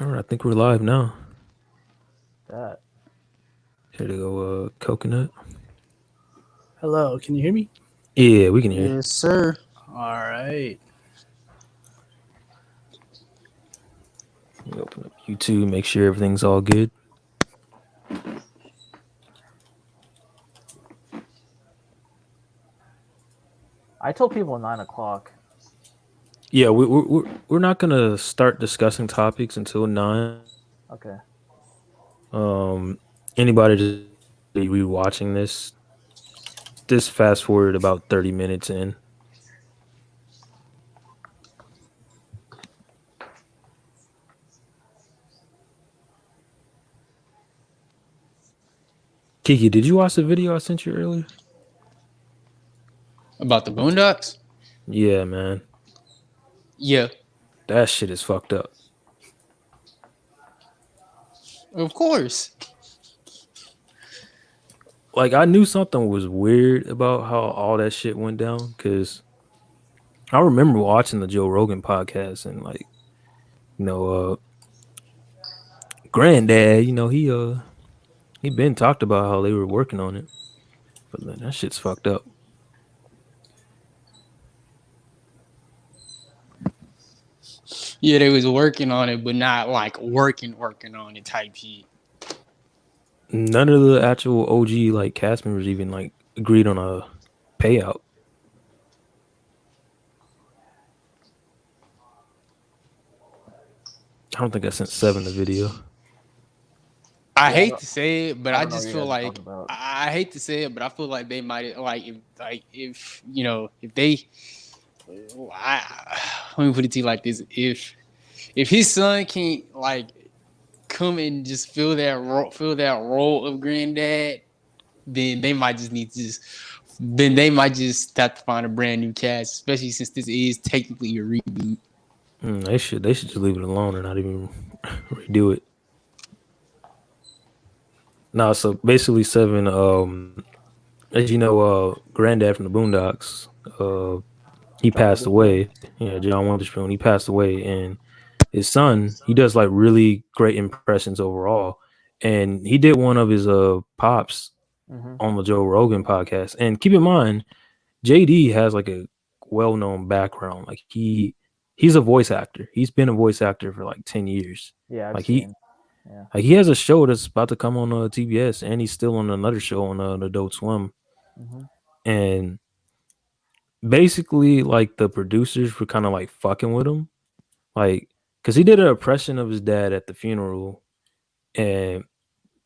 All right, I think we're live now. That. Here to go, coconut. Hello, can you hear me? Yeah, we can hear. Yes, sir. All right. Let me open up YouTube, make sure everything's all good. I told people 9 o'clock. Yeah, we're not gonna start discussing topics until 9. Okay. Anybody just be rewatching this? Just fast forward about 30 minutes in. Kiki, did you watch the video I sent you earlier? About the Boondocks? Yeah, man, Yeah, that shit is fucked up. of course. Like, I knew something was weird about how all that shit went down because I remember watching the Joe Rogan podcast and like, you know, granddad, he been talked about how they were working on it, but man, that shit's fucked up. Yeah, they was working on it, but not like working on it type shit. None of the actual OG like cast members even like agreed on a payout. I don't think I sent Seven the video. I Yeah, hate to say it, but I I don't know what just you feel guys are like talking about. I hate to say it, but I feel like they might if if they let me put it to you like this: if his son can't like come and just fill that role of granddad, then they might just need to just then they might just have to find a brand new cast, especially since this is technically a reboot. They should just leave it alone and not even redo it. No, so basically Seven, as you know, granddad from the Boondocks, uh, he John passed Witherspoon. away. Yeah, John Witherspoon, he passed away, and his son, he does like really great impressions overall. And he did one of his pops Mm-hmm. on the Joe Rogan podcast. And keep in mind, JD has like a well-known background. Like he's a voice actor. He's been a voice actor for like 10 years. Yeah, I've Like he seen. Yeah. like he has a show that's about to come on TBS, and he's still on another show on Adult Swim. Mm-hmm. And basically like the producers were kind of like fucking with him, like because he did an impression of his dad at the funeral, and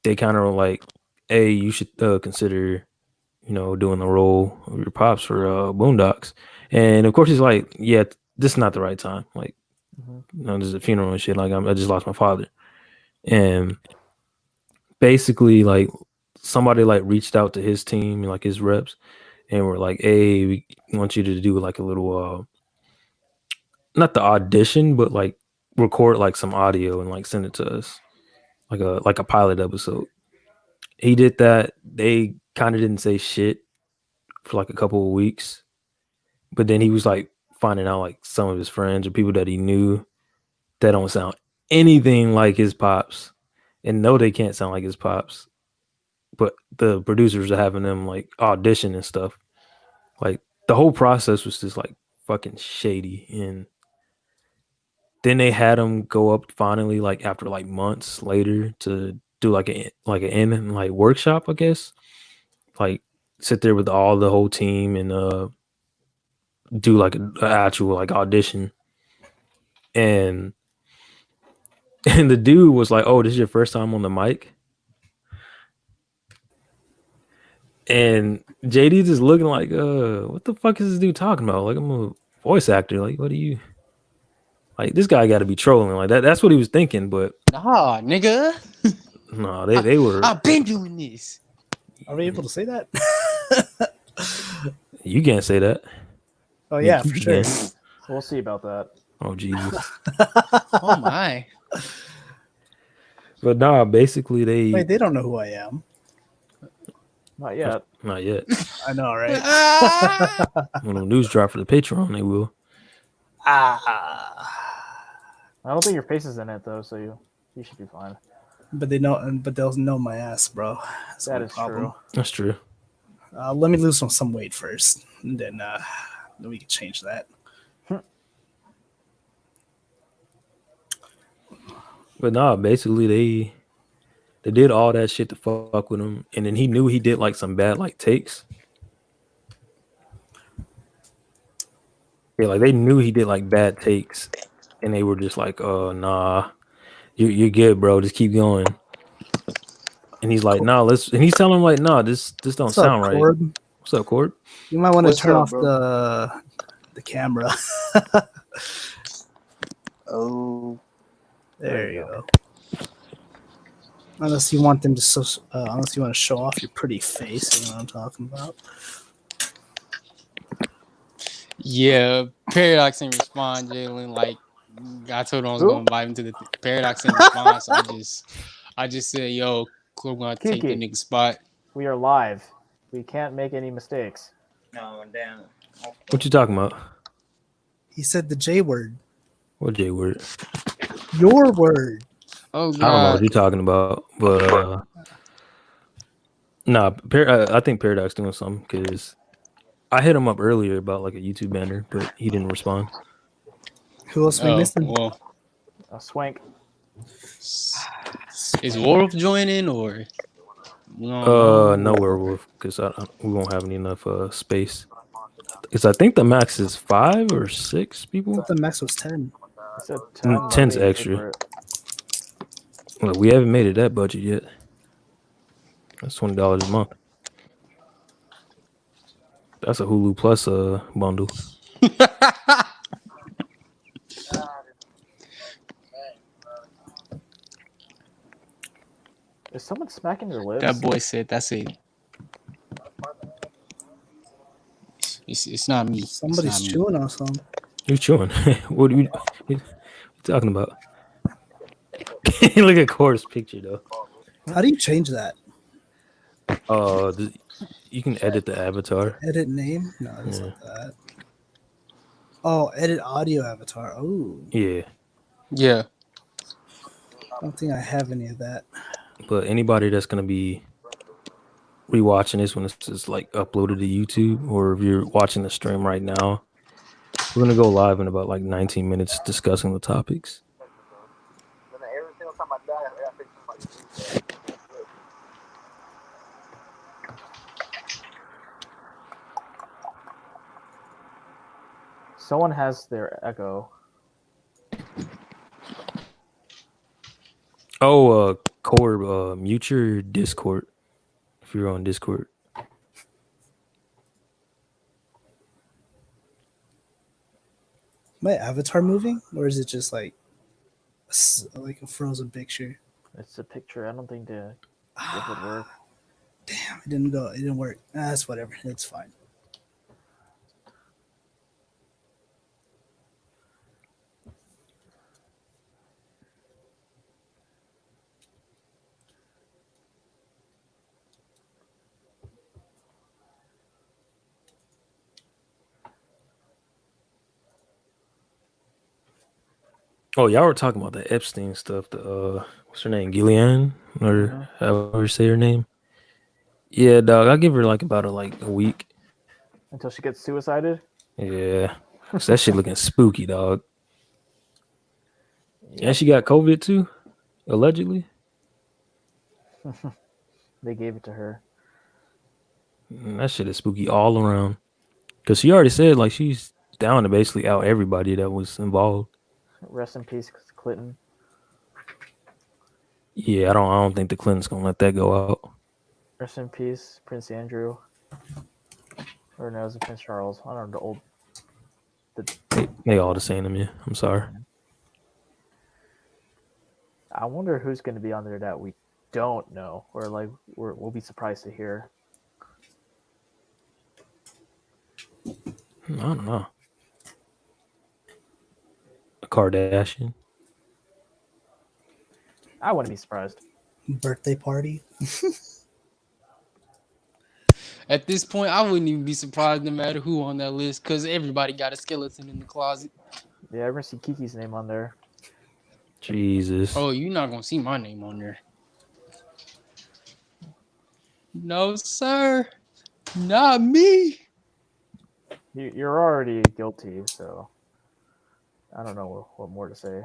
they kind of were like, hey, you should consider doing the role of your pops for Boondocks. And of course he's like, yeah, this is not the right time, like, Mm-hmm. this is a funeral and shit, like I just lost my father. And basically like somebody like reached out to his team, like his reps, and were like, hey, we want you to do like a little not the audition, but like record like some audio and like send it to us, like a pilot episode. He did that. They kind of didn't say shit for like a couple of weeks, but then he was like finding out like some of his friends or people that he knew that don't sound anything like his pops, and no, they can't sound like his pops. But the producers are having them like audition and stuff. Like the whole process was just like fucking shady. And then they had him go up finally, like after like months later, to do like an in like workshop, I guess. Like sit there with all the whole team and do like an actual like audition. And and the dude was like, "Oh, this is your first time on the mic." And JD just looking like, what the fuck is this dude talking about? Like, I'm a voice actor. Like, what are you like? This guy got to be trolling like that. That's what he was thinking. But Nah, nigga. no, I, they were. I've been doing this. Are we able to say that? You can't say that. Oh I mean, yeah, for you sure. can. So we'll see about that. Oh Jesus. Oh my. But nah, basically Wait, they don't know who I am. Not yet. not yet. I know, right? Ah! When the news drop for the Patreon, they will. Ah. I don't think your face is in it though, so you should be fine. But they'll know my ass, bro. That's That my is problem. true. That's true. Let me lose some weight first, and then we can change that. But nah, basically they did all that shit to fuck with him, and then he knew he did like some bad like takes. Yeah, like they knew he did like bad takes, and they were just like, "Oh nah, you're good, bro. Just keep going." And he's like, "Nah, let's." And he's telling him like, "Nah, this don't What's up, sound right." Cord? What's up, Cord? You might want to What's turn up, off bro? the camera. Oh, There you go. Unless you want them to, unless you want to show off your pretty face, you know what I'm talking about. Yeah, Paradox didn't respond, Jalen. Like I told him I was Who? gonna invite him to the Paradox didn't respond, so I just said, "Yo, I'm gonna take the Kiki. nigga spot." We are live. We can't make any mistakes. no, damn. What you talking about? He said the J word. What J word? Your word. Oh I don't know what God, you're talking about, but nah, I think Paradox doing something because I hit him up earlier about like a YouTube banner, but he didn't respond. Who else we missing? well, A swank. is Wolf joining or? We don't know. No werewolf because we won't have any enough space. Because I think the max is 5 or 6 I people. thought the max was 10. He said 10. but 10's we paid extra. for it. Well, we haven't made it that budget yet. That's $20 a month. That's a Hulu Plus bundle. Is someone smacking your lips? That boy said, "That's it." It's not me. Somebody's it's not me. chewing on some. You chewing? What are you talking about? Look at Core's picture though. How do you change that? You can edit the avatar. Edit name? No, it's Yeah. not that. Oh, edit audio avatar. Oh, Yeah, Yeah. I don't think I have any of that. but anybody that's gonna be rewatching this when it's like uploaded to YouTube, or if you're watching the stream right now, we're gonna go live in about like 19 minutes discussing the topics. Someone has their echo. Oh, Core, mute your Discord if you're on Discord. My avatar moving, or is it just like like a frozen picture? It's a picture. I don't think it would work. Damn, it didn't go. It didn't work. That's whatever. It's fine. Oh, y'all were talking about the Epstein stuff. The what's her name, Gillian, or however you say her name. Yeah, dog. I'll give her like about a week. Until she gets suicided. Yeah, 'cause that shit looking spooky, dog. And she got COVID too, allegedly. They gave it to her. That shit is spooky all around. Cause she already said like she's down to basically out everybody that was involved. Rest in peace, Clinton. Yeah, I don't think the Clintons gonna let that go out. Rest in peace, Prince Andrew. Or no, it was Prince Charles. I don't know, the old. They all the same to me. I'm sorry. I wonder who's going to be on there that we don't know, or like we'll be surprised to hear. I don't know. A Kardashian. I wouldn't be surprised. Birthday party. At this point, I wouldn't even be surprised no matter who on that list, because everybody got a skeleton in the closet. Yeah, I ever see Kiki's name on there. Jesus. Oh, you're not gonna see my name on there. No, sir. Not me. You're already guilty, so I don't know what more to say.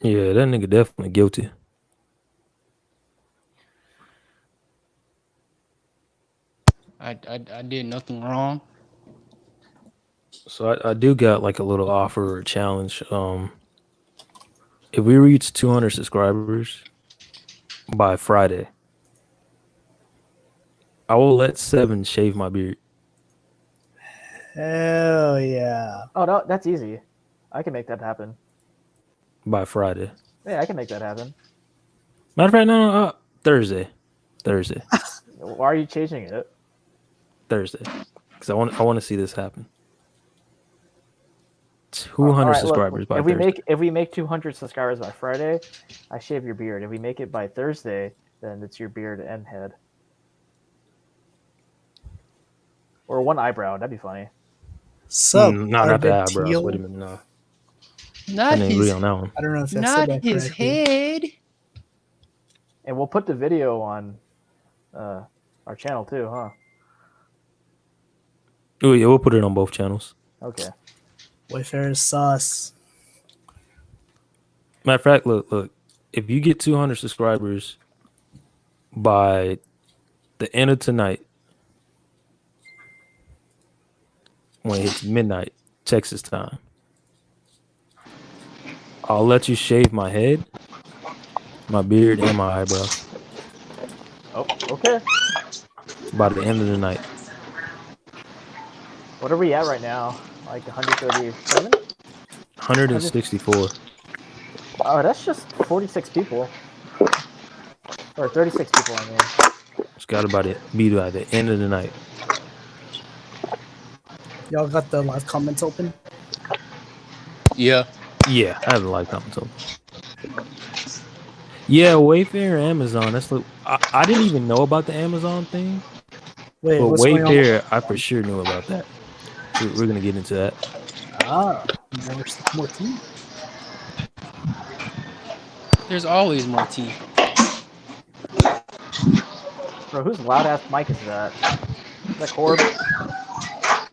Yeah, that nigga definitely guilty. I did nothing wrong. So I do got like a little offer or challenge. If we reach 200 subscribers by Friday, I will let Seven shave my beard Hell yeah. Oh no, that's easy. I can make that happen. by Friday. Yeah, I can make that happen. Matter of fact, no, Thursday. Why are you changing it? Because I want to see this happen. All 200 right, look. subscribers by Thursday. If we make 200 subscribers by Friday, I shave your beard. If we make it by Thursday, then it's your beard and head, or one eyebrow. That'd be funny. Sup, No, not the Arvid eyebrows. Wait a Teal? minute, no. I Not didn't agree his. on that one. I don't know if I said Not that his correctly. head. And we'll put the video on our channel too, huh? Oh yeah, we'll put it on both channels. Okay. Wayfair is sus. Matter of fact, look. If you get 200 subscribers by the end of tonight, when it hits midnight Texas time, I'll let you shave my head, my beard, and my eyebrows Oh, okay. by the end of the night. What are we at right now? Like 137? 164. Oh, that's just 46 people. Or 36 people, I mean. It's got to be by the end of the night. Y'all got the live comments open? Yeah. Yeah, I have the live comments open. Yeah, Wayfair, Amazon. That's I didn't even know about the Amazon thing, Wait, but what's going on? Wayfair, I for sure knew about that. We're gonna get into that. Ah, more tea. There's always more tea. Bro, whose loud ass mic is that? Is that Corb?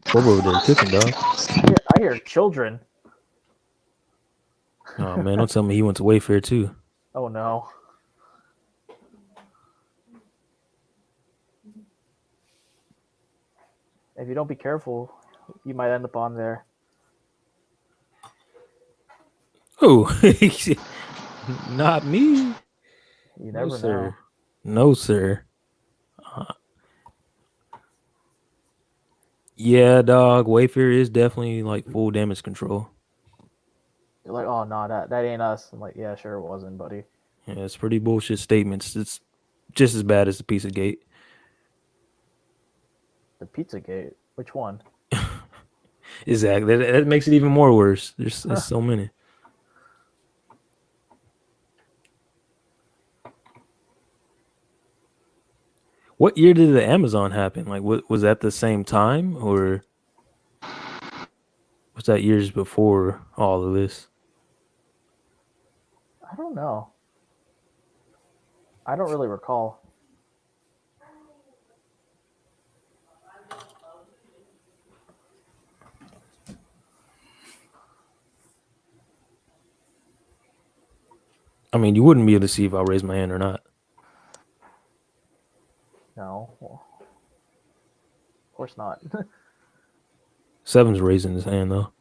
Corb over there cooking, dog. I hear children. Oh man, don't tell me he went to Wayfair too. Oh no. If you don't be careful, you might end up on there. Oh, not me. You No, never sir. know. No, sir. Yeah, dog. Wayfair is definitely like full damage control. You're like, oh no, that ain't us. I'm like, yeah, sure it wasn't, buddy. Yeah, it's pretty bullshit statements. It's just as bad as the Pizzagate. The Pizzagate. Which one? Exactly. That makes it even more worse. There's so many. What year did the Amazon happen? Like, was that the same time, or was that years before all of this? I don't know. I don't really recall. I mean, you wouldn't be able to see if I raised my hand or not. No. Well, of course not. Seven's raising his hand though.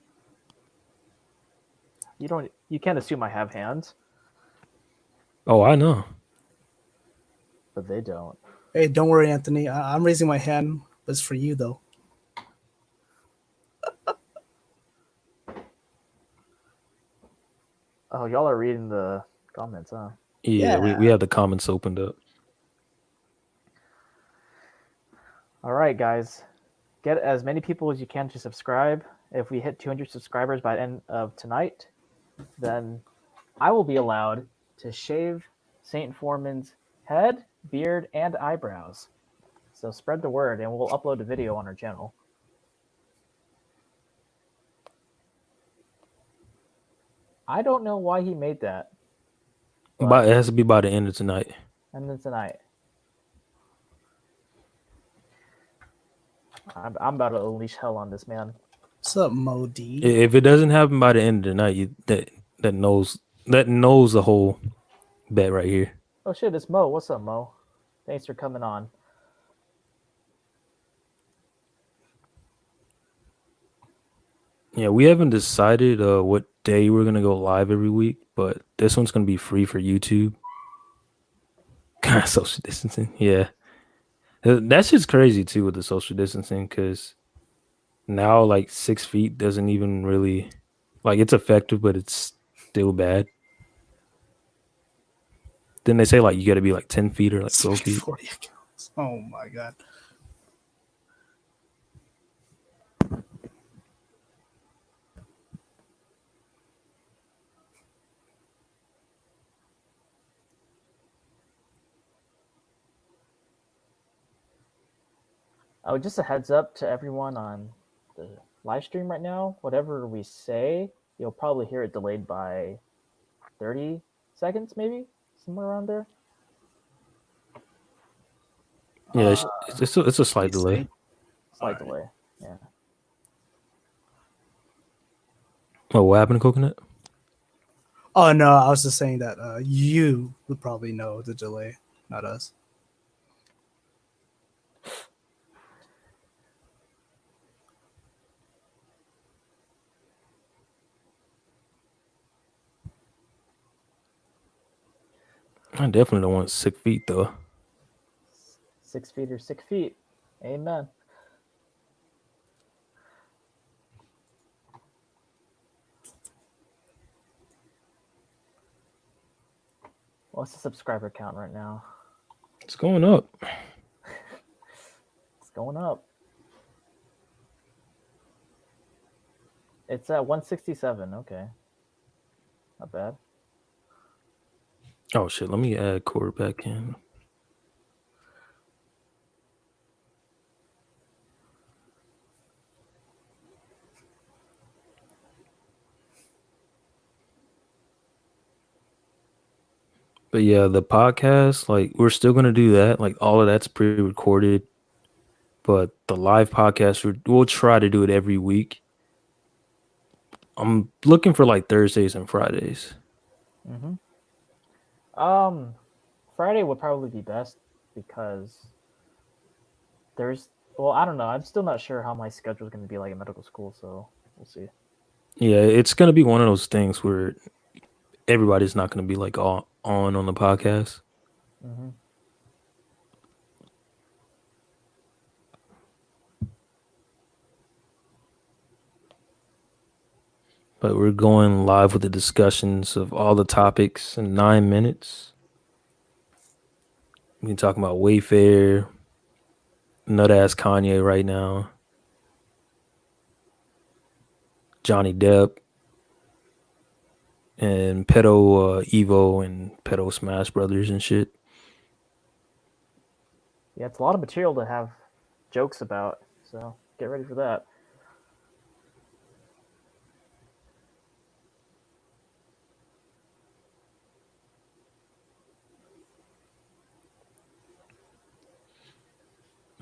You can't assume I have hands, Oh, I know. but they don't. Hey, don't worry, Anthony. I'm raising my hand, but it's for you though. Oh, y'all are reading the comments, huh? Yeah, Yeah. we have the comments opened up. All right, guys. Get as many people as you can to subscribe. If we hit 200 subscribers by the end of tonight, then I will be allowed to shave Saint Foreman's head, beard, and eyebrows. So spread the word, and we'll upload a video on our channel. I don't know why he made that. But it has to be by the end of tonight. And then tonight. I'm about to unleash hell on this man. What's up, Mo D? If it doesn't happen by the end of the night, that knows the whole bet right here. Oh shit, it's Mo. What's up, Mo? Thanks for coming on. Yeah, we haven't decided what day we're gonna go live every week, but this one's gonna be free for YouTube. God, social distancing. Yeah, that's just crazy too with the social distancing because now like 6 feet doesn't even really like it's effective, but it's still bad. Then they say like you got to be like 10 feet or like 12 feet. 40 accounts. Oh my god. Oh, just a heads up to everyone on the live stream right now. Whatever we say, you'll probably hear it delayed by 30 seconds, maybe somewhere around there. Yeah, it's a slight delay. Slight delay. Yeah. Oh, what happened to Coconut? Oh no, I was just saying that you would probably know the delay, not us. I definitely don't want 6 feet though. 6 feet or 6 feet. Amen. What's the subscriber count right now? It's going up. It's going up. It's at 167. Okay. Not bad. Oh shit, let me add Cord back in. But yeah, the podcast, like we're still gonna do that. Like all of that's pre-recorded, but the live podcast, we'll try to do it every week. I'm looking for like Thursdays and Fridays. Mm-hmm. Friday would probably be best because I don't know. I'm still not sure how my schedule is going to be like in medical school, so we'll see. Yeah, it's gonna be one of those things where everybody's not gonna be like all on the podcast. Mm-hmm. But we're going live with the discussions of all the topics in 9 minutes. We can talk about Wayfair, nut ass Kanye right now, Johnny Depp, and Pedo Evo and Pedo Smash Brothers and shit. Yeah, it's a lot of material to have jokes about, so get ready for that.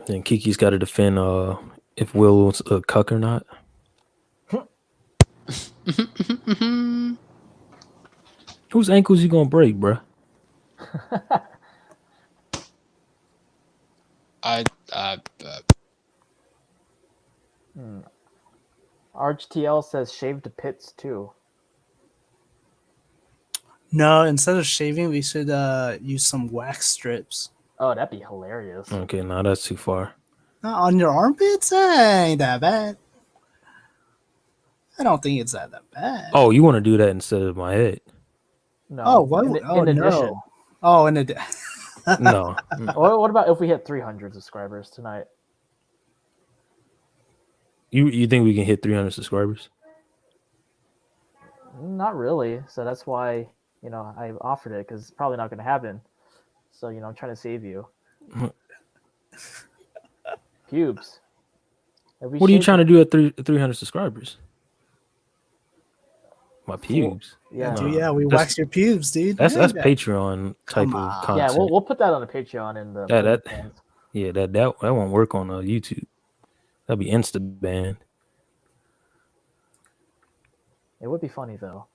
Then Kiki's got to defend if Will's a cuck or not. Whose ankles you gonna break, bruh? RHTL says shave the pits too. No, instead of shaving, we should use some wax strips. Oh, that'd be hilarious. Okay, nah, that's too far. On your armpits? Ain't that bad. I don't think it's that bad. Oh, you want to do that instead of my head? No. Oh, what? In Oh, addition. no. Oh, in addition. No. What about if we hit 300 subscribers tonight? You think we can hit 300 subscribers? Not really. So that's why, I offered it because it's probably not going to happen. So, I'm trying to save you. Pubes. What are you trying to do at 300 subscribers? My pubes. Yeah. Dude, yeah, we That's- wax your pubes, dude. That's Yeah. Patreon type Come of on. content. Yeah, we'll put that on the Patreon and the That- OnlyFans. Yeah, that won't work on YouTube. That'd be insta banned. It would be funny though.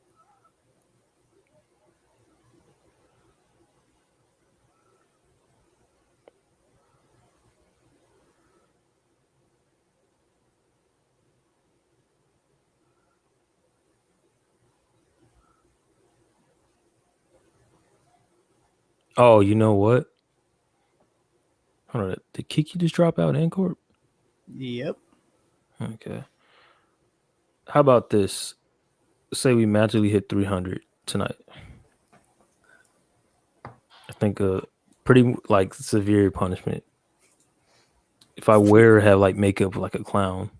Oh, you know what? Hold on. Did Kiki just drop out in court? Yep. Okay. How about this? Say we magically hit 300 tonight. I think a pretty like severe punishment. If I wear or have like makeup like a clown,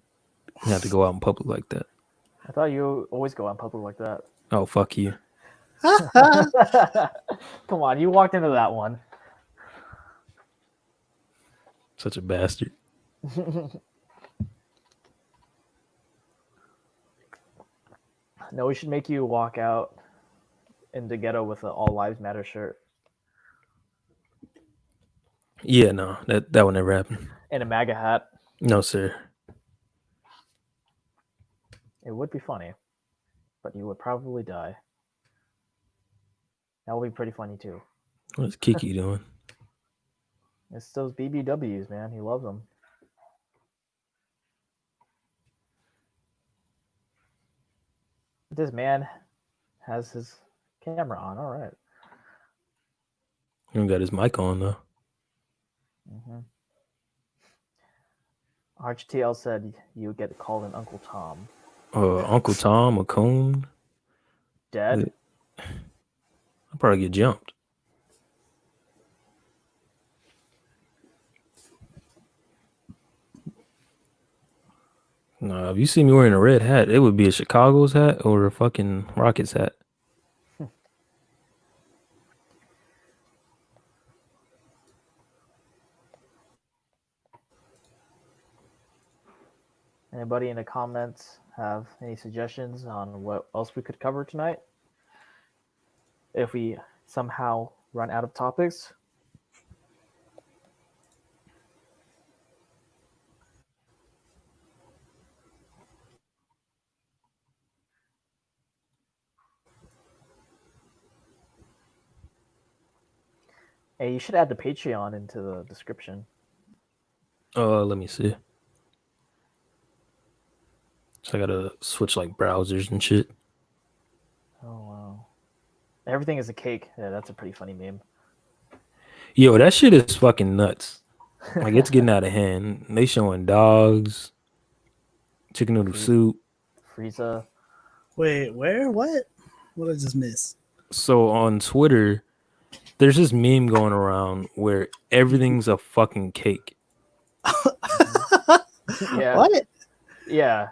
you have to go out in public like that. I thought you always go out in public like that. Oh, fuck you. Come on, you walked into that one. Such a bastard. No, we should make you walk out in the ghetto with an All Lives Matter shirt Yeah, no, that would never happen. and a MAGA hat. No, sir. It would be funny, but you would probably die. That would be pretty funny too. What is Kiki doing? It's those BBWs, man. He loves them. This man has his camera on. All right. He don't got his mic on though. Mm-hmm. RHTL said you would get called an Uncle Tom. Uncle Tom, a coon. Dead? I'll probably get jumped. No, if you see me wearing a red hat, it would be a Chicago's hat or a fucking Rockets hat. Anybody in the comments have any suggestions on what else we could cover tonight? If we somehow run out of topics? Hey, you should add the Patreon into the description. Let me see. So I gotta switch like browsers and shit. Oh, wow. Everything is a cake. Yeah, that's a pretty funny meme. Yo, that shit is fucking nuts. Like it's getting out of hand. They showing dogs, chicken noodle soup. Frieza. Wait, where? What? What did I just miss? So on Twitter, there's this meme going around where everything's a fucking cake. Yeah. What? Yeah.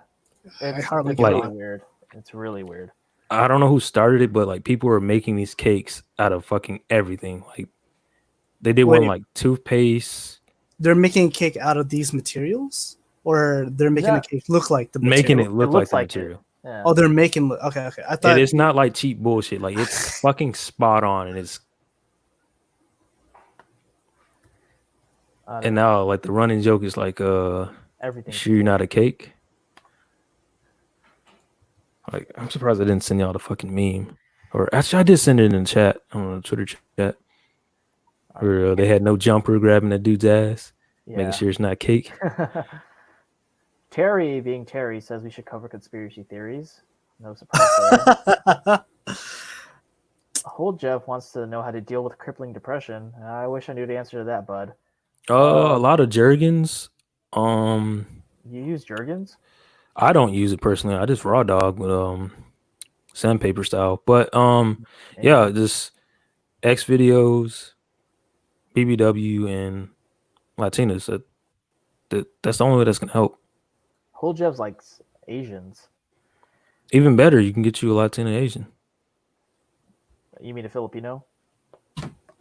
It's hardly really get it. weird. It's really weird. I don't know who started it, but like people were making these cakes out of fucking everything. Like they did one Wait. like toothpaste, They're making cake out of these materials, or they're making Yeah. the cake look like the making material? it look It like looks the like it. material. Yeah. Oh, they're making. Okay, okay. I thought It is not like cheap bullshit. Like it's fucking spot on, and it's and now like the running joke is like, everything. sure you're not a cake. Like I'm surprised I didn't send y'all the fucking meme, or actually I did send it in the chat on the Twitter chat, where they had no jumper grabbing that dude's ass, making sure it's not cake. Terry, being Terry, says we should cover conspiracy theories. No surprise there. Whole Jeff wants to know how to deal with crippling depression. I wish I knew the answer to that, bud. A lot of Jergens. You use Jergens? I don't use it personally. I just raw dog with sandpaper style. But yeah, just X videos, BBW, and Latinas. That's the only way that's gonna help. Whole Jeff's like Asians. Even better, you can get you a Latina Asian. You mean a Filipino?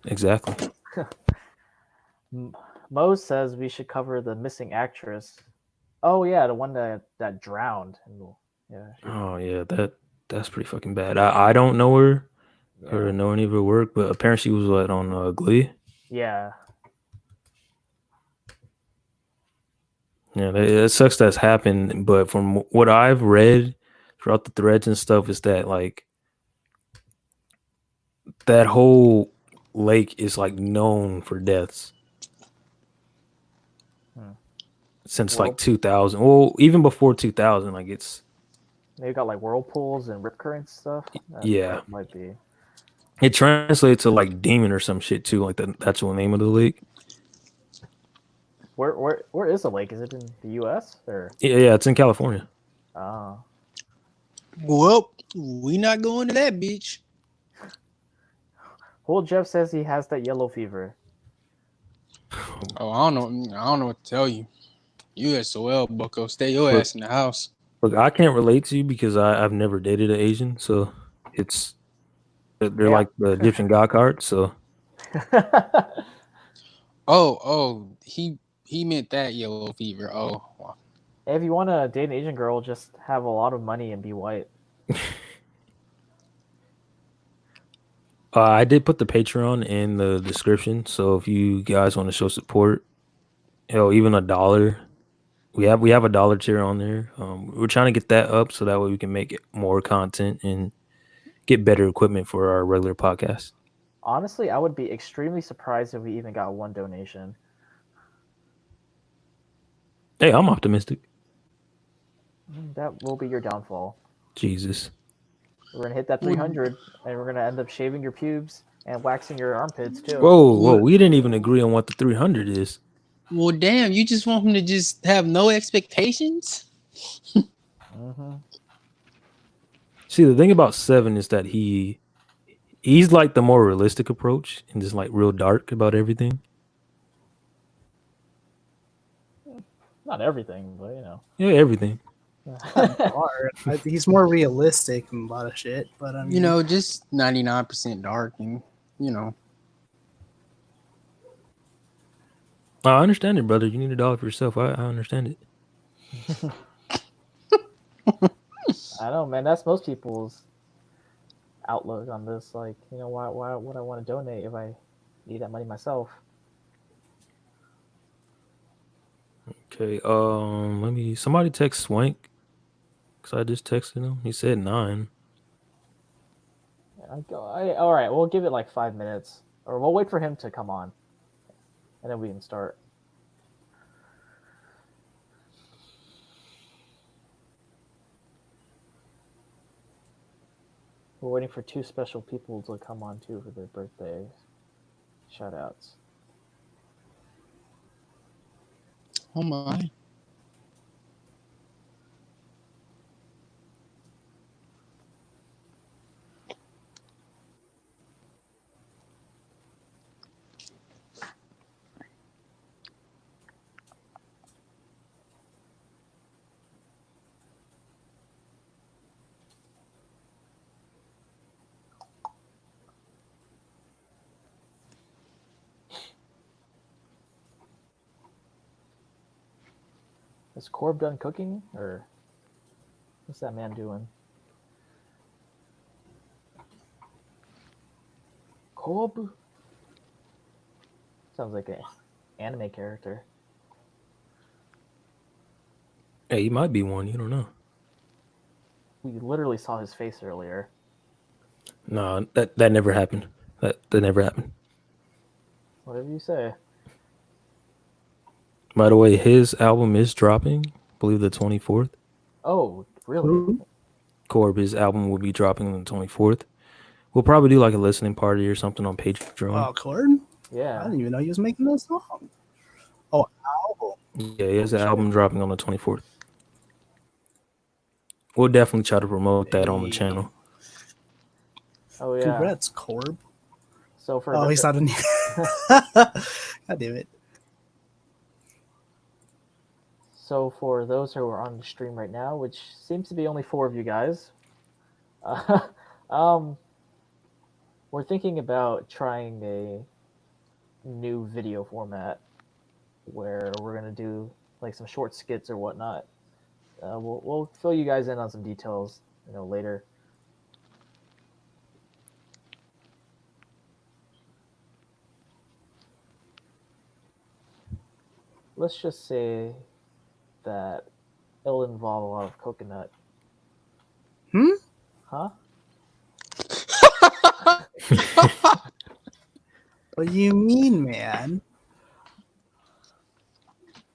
Exactly. Mo says we should cover the missing actress. Oh yeah, the one that drowned. Yeah. Oh yeah, that That's pretty fucking bad. I don't know her or Yeah. know any of her work, but apparently she was what on Glee. Yeah. Yeah, it sucks that's happened. But from what I've read throughout the threads and stuff, is that like that whole lake is like known for deaths Hmm. since like Whirl- 2000. Well, even before 2000, like it's They've got like whirlpools and rip currents stuff. yeah. That might be. It translates to like demon or some shit too, like the actual name of the lake. Where is the lake? Is it in the U.S. or? Yeah, it's in California. Oh, Well, we not going to that beach. well, Jeff says he has that yellow fever. Oh, I don't know what to tell you. You SOL, Bucko. Stay your Look, ass in the house. look, I can't relate to you because I've never dated an Asian, so it's they're Yeah. like the Egyptian god cards. So Oh, he meant that yellow fever. Oh, wow. If you want to date an Asian girl, just have a lot of money and be white. I did put the Patreon in the description. So if you guys want to show support, even $1. We have a dollar tier on there. We're trying to get that up so that way we can make more content and get better equipment for our regular podcast. Honestly, I would be extremely surprised if we even got one donation. Hey, I'm optimistic. That will be your downfall. Jesus. We're gonna hit that 300, and we're gonna end up shaving your pubes and waxing your armpits too. Whoa, we didn't even agree on what the 300 is. Well, damn, you just want him to just have no expectations? Mm-hmm. See, the thing about 7 is that he's like the more realistic approach and just like real dark about everything. Not everything, but you know. Yeah, everything. He's more realistic in a lot of shit, but I mean, You know, just 99% dark and, you know. I understand it, brother. You need $1 for yourself. I understand it. I don't know, man. That's most people's outlook on this. Like, you know, why would I want to donate if I need that money myself? Okay. Somebody text Swank because I just texted him. He said 9. All right, we'll give it like 5 minutes, or we'll wait for him to come on, and then we can start. We're waiting for 2 special people to come on too for their birthdays. Shout outs. Oh, my. Is Corb done cooking, or what's that man doing? Corb? Sounds like an anime character. Hey, he might be one. You don't know. We literally saw his face earlier. No, that never happened. That never happened. Whatever you say. By the way, his album is dropping. I believe the 24th. Oh, really? Corb, his album will be dropping on the 24th. We'll probably do like a listening party or something on Patreon. oh, Cord? I Yeah. didn't even know he was making that song. Oh, album. Yeah, he has an album dropping on the 24th. We'll definitely try to promote that on the channel. Oh yeah. Congrats, Corb. So for Oh, he's not in. God damn it. So for those who are on the stream right now, which seems to be only 4 of you guys, we're thinking about trying a new video format where we're gonna do like some short skits or whatnot. We'll fill you guys in on some details, later. let's just say that it'll involve a lot of coconut. Hmm? Huh? What do you mean, man?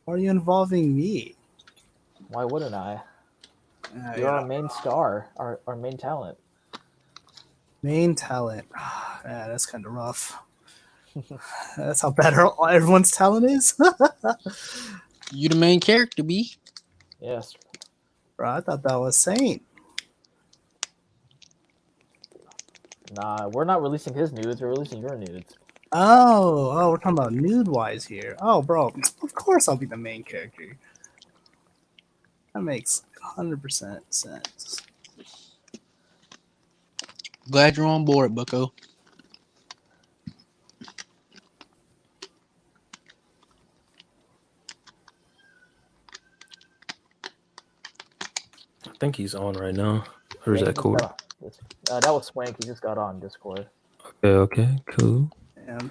Why are you involving me? Why wouldn't I? You're Yeah. our main star, our main talent. Main talent. Yeah, that's kind of rough. That's how bad everyone's talent is. You the main character, B. Yes. Bro, I thought that was Saint. Nah, we're not releasing his nudes. We're releasing your nudes. Oh, we're talking about nude wise here. Oh, bro, of course I'll be the main character. That makes 100% sense. Glad you're on board, Bucko. I think he's on right now. Or is Yeah, he that just Cord? got on. That was Swank. He just got on Discord. Okay, cool.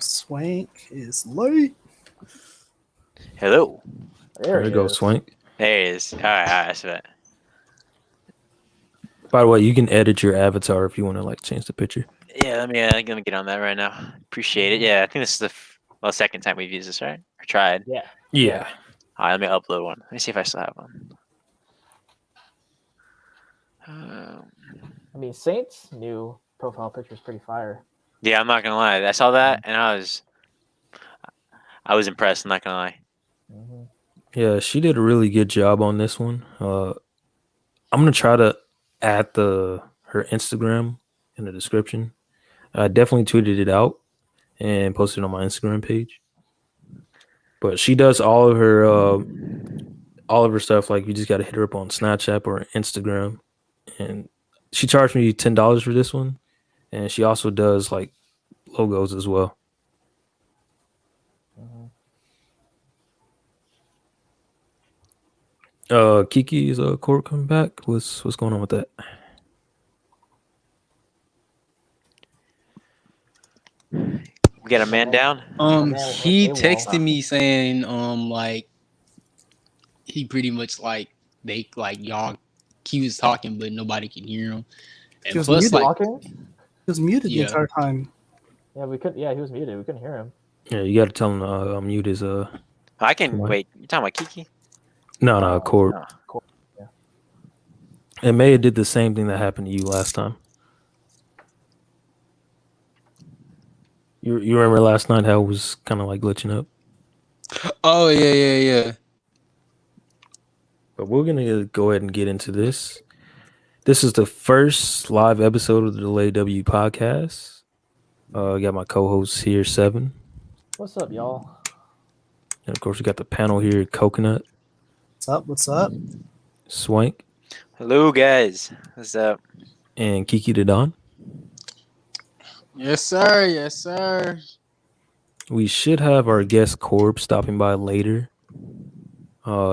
Swank is late. Hello. There There he goes is. Swank. There it is. All right, that's it. By the way, you can edit your avatar if you want to like change the picture. Yeah, let me get on that right now. Appreciate it. Yeah, I think this is the second time we've used this, right? Or tried. Yeah. Yeah. All right, let me upload one. Let me see if I still have one. Um, I mean, Saint's new profile picture is pretty fire. yeah, I'm not gonna lie. I saw that and I was impressed. I'm not gonna lie. Mm-hmm. Yeah, she did a really good job on this one. I'm gonna try to add her Instagram in the description. I definitely tweeted it out and posted it on my Instagram page. But she does all of her stuff. Like you just got to hit her up on Snapchat or Instagram, and she charged me $10 for this one, and she also does like logos as well. Mm-hmm. Kiki's court coming back. What's going on with that? We got a man down. He AWOL. texted me saying, like he pretty much like they like y'all. He was talking, but nobody can hear him. He And was plus, muted. like, Talking? He was muted the Yeah. entire time. Yeah, we could. Yeah, he was muted. We couldn't hear him. Yeah, you got to tell him to mute his I can What? wait. You talking about Kiki? no court. No. And Maya did the same thing that happened to you last time. You remember last night how it was kind of like glitching up? Oh yeah. But we're gonna go ahead and get into this. This is the first live episode of the Delay W podcast. I got my co-hosts here, Seven, What's up, y'all? and of course we got the panel here, Coconut, What's up? What's up? Swank, Hello, guys. What's up? and Kiki the Don. Yes, sir. Yes, sir. We should have our guest Corb stopping by later.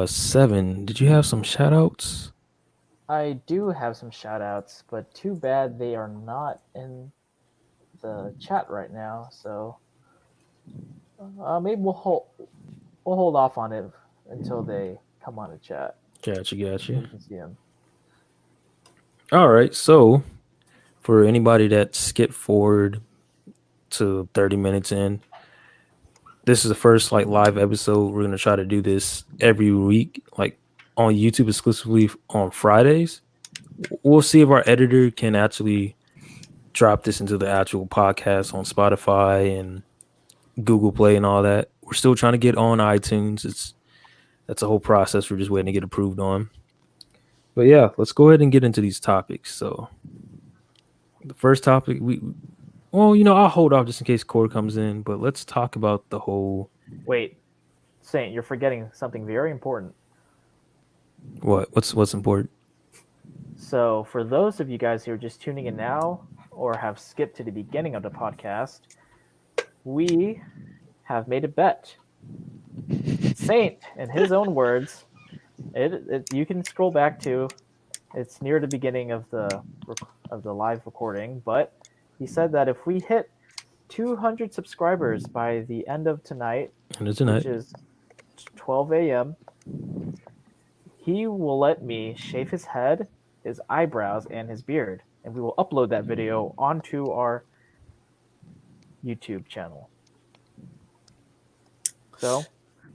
Seven, did you have some shout outs? I do have some shout outs, but too bad they are not in the chat right now. So maybe we'll hold off on it until they come on the chat. Gotcha. You can see them. All right, so for anybody that skipped forward to 30 minutes in, this is the first like live episode. We're gonna try to do this every week, like on YouTube exclusively on Fridays. We'll see if our editor can actually drop this into the actual podcast on Spotify and Google Play and all that. We're still trying to get on iTunes. That's a whole process. We're just waiting to get approved on. But yeah, let's go ahead and get into these topics. So the first topic, I'll hold off just in case Core comes in, but let's talk about the whole. Wait, Saint, you're forgetting something very important. What's important? So, for those of you guys who are just tuning in now or have skipped to the beginning of the podcast, we have made a bet. Saint, in his own words, you can scroll back to it's near the beginning of the live recording, but he said that if we hit 200 subscribers by the end of tonight, which is at 12 a.m. He will let me shave his head, his eyebrows, and his beard, and we will upload that video onto our YouTube channel. So,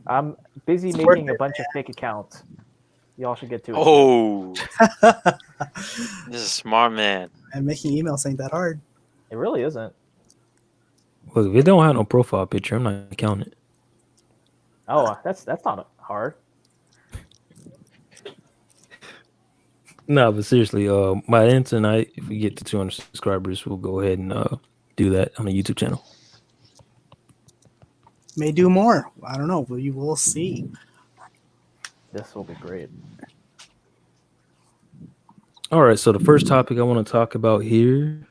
I'm busy It's making worth a bunch of fake accounts. Y'all should get to it. Oh, this is a smart man. And making emails ain't that hard. It really isn't. Look, if it don't have no profile picture, I'm not counting it. Oh, that's not hard. No, but seriously, by the end tonight, if we get to 200 subscribers, we'll go ahead and do that on the YouTube channel. May do more. I don't know, but you will see. This will be great. All right, so the first topic I want to talk about here.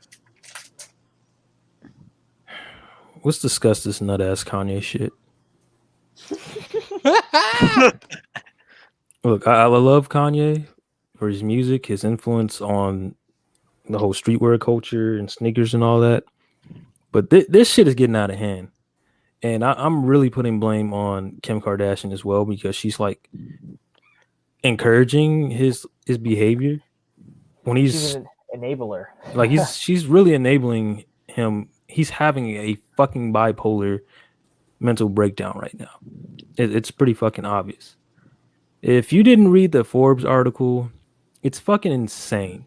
Let's discuss this nut ass Kanye shit. Look, I love Kanye for his music, his influence on the whole streetwear culture and sneakers and all that. But this shit is getting out of hand. And I'm really putting blame on Kim Kardashian as well, because she's like encouraging his behavior when She's he's an enabler. like she's really enabling him. He's having a fucking bipolar mental breakdown right now. It's pretty fucking obvious. If you didn't read the Forbes article, it's fucking insane.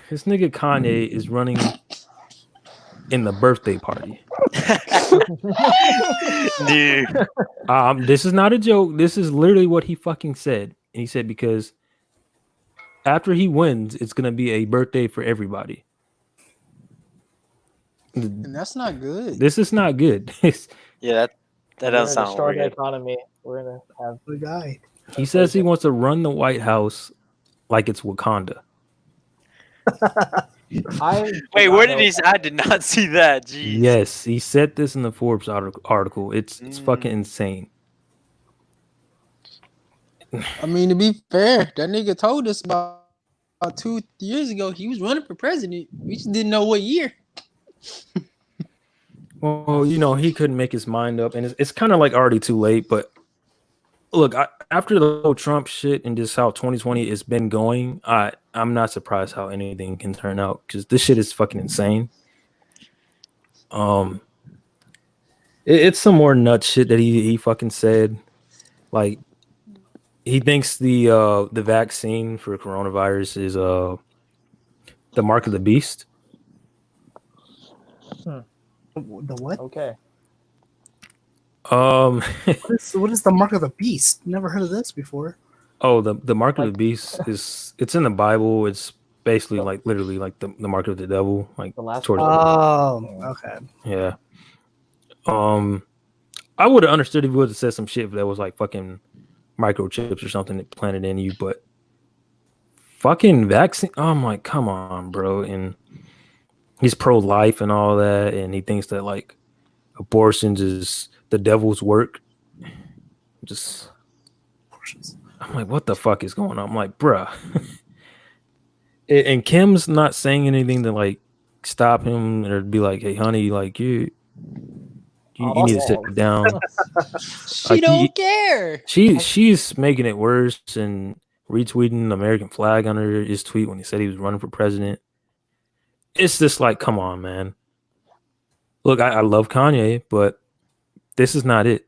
This nigga Kanye is running in the birthday party. Dude. This is not a joke. This is literally what he fucking said. And he said because after he wins, it's gonna be a birthday for everybody. And that's not good. This is not good. Yeah, that doesn't sound destroy very the good. economy. We're gonna have. The guy. He says he wants to run the White House like it's Wakanda. Wait, where did he? I did not see that. Jeez. Yes, he said this in the Forbes article. It's fucking insane. I mean, to be fair, that nigga told us about 2 years ago he was running for president. We just didn't know what year. Well, you know, he couldn't make his mind up, and it's kind of like already too late. But look, after the whole Trump shit and just how 2020 has been going, I'm not surprised how anything can turn out, because this shit is fucking insane. It's some more nut shit that he fucking said. Like, he thinks the vaccine for coronavirus is the mark of the beast. The what? Okay. What is the mark of the beast? Never heard of this before. Oh, the mark of the beast it's in the Bible. It's basically like literally like the mark of the devil. Like The last towards Okay. yeah. I would have understood if he would have said some shit if that was like fucking microchips or something that planted in you, but fucking vaccine. Oh, I'm like, come on, bro. And he's pro-life and all that, and he thinks that like abortions is the devil's work. Just, I'm like, what the fuck is going on? I'm like, bruh. And Kim's not saying anything to like stop him or be like, hey, honey, like you need to sit down. She Like, don't care. She's making it worse and retweeting the American flag under his tweet when he said he was running for president. It's just like, come on, man. Look, I love Kanye, but this is not it.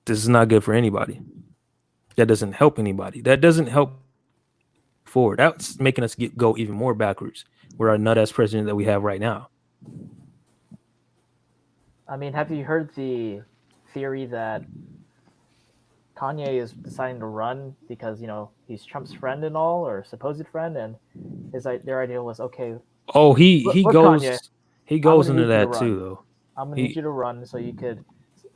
This is not good for anybody. That doesn't help anybody. That doesn't help forward. That's making us go even more backwards. We're our nut-ass president that we have right now. I mean, have you heard the theory that Kanye is deciding to run because, you know, he's Trump's friend and all, or supposed friend, and their idea was, okay. Oh, he goes Kanye, he goes I'm gonna into need you that to too, run. though. I'm gonna need you to run so you could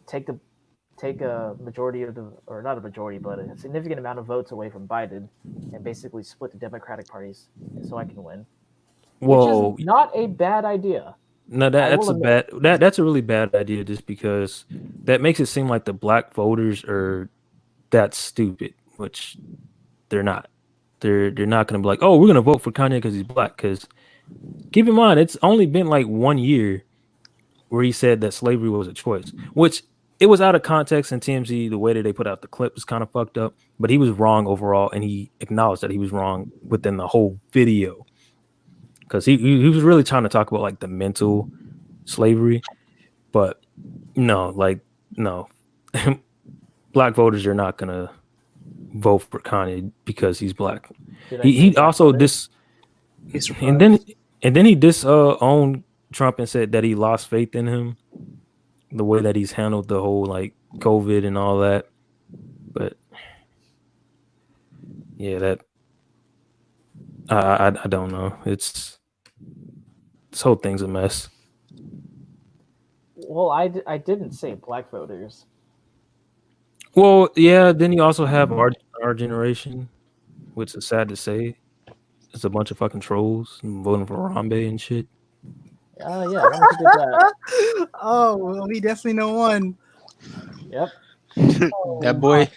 take a majority of or not a majority, but a significant amount of votes away from Biden, and basically split the Democratic parties so I can win. Whoa, which is not a bad idea. no, that's a really bad idea, just because that makes it seem like the black voters are that stupid, which they're not. They're not going to be like, oh, we're going to vote for Kanye because he's black. Because keep in mind, it's only been like 1 year where he said that slavery was a choice, which it was out of context, and TMZ, the way that they put out the clip was kind of fucked up, but he was wrong overall, and he acknowledged that he was wrong within the whole video, because he was really trying to talk about like the mental slavery, but no, black voters are not gonna vote for Kanye because he's black. Did I say He black also voters? and then he owned Trump and said that he lost faith in him, the way that he's handled the whole like COVID and all that. But yeah, that I don't know. This whole thing's a mess. Well, I didn't say black voters. Well, yeah. Then you also have our generation, which is sad to say. It's a bunch of fucking trolls voting for Harambe and shit. Yeah, I wanted to do that. Oh, well, we definitely know one. Yep. That boy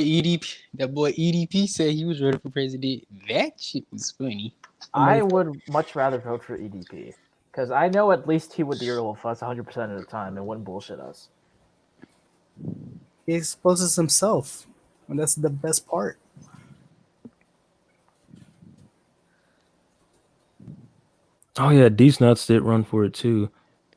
EDP said he was ready for president. That shit was funny. I would much rather vote for EDP because I know at least he would deal with us 100% of the time and wouldn't bullshit us. He exposes himself, and that's the best part. Oh yeah, these nuts did run for it too.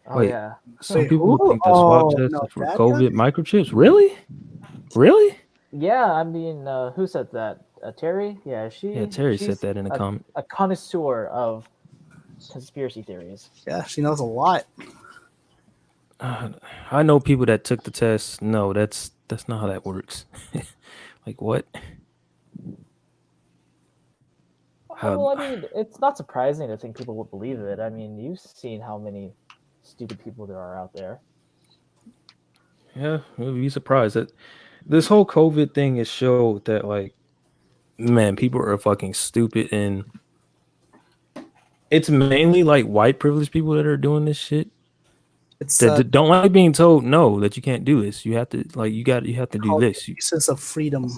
Oh Wait, yeah. some Wait, people who? think the swab test No, is for that COVID guy? microchips. Really? Yeah, I mean, who said that? Terry? Yeah, Terry said she's that in a comment. a connoisseur of conspiracy theories. Yeah, she knows a lot. I know people that took the test. No, that's not how that works. Like what? Well, I mean, it's not surprising to think people would believe it. I mean, you've seen how many stupid people there are out there. Yeah, you'll be surprised that this whole COVID thing has showed that, like, man, people are fucking stupid, and it's mainly like white privileged people that are doing this shit. It's That don't like being told no, that you can't do this. You have to you have to do called this. sense of freedom.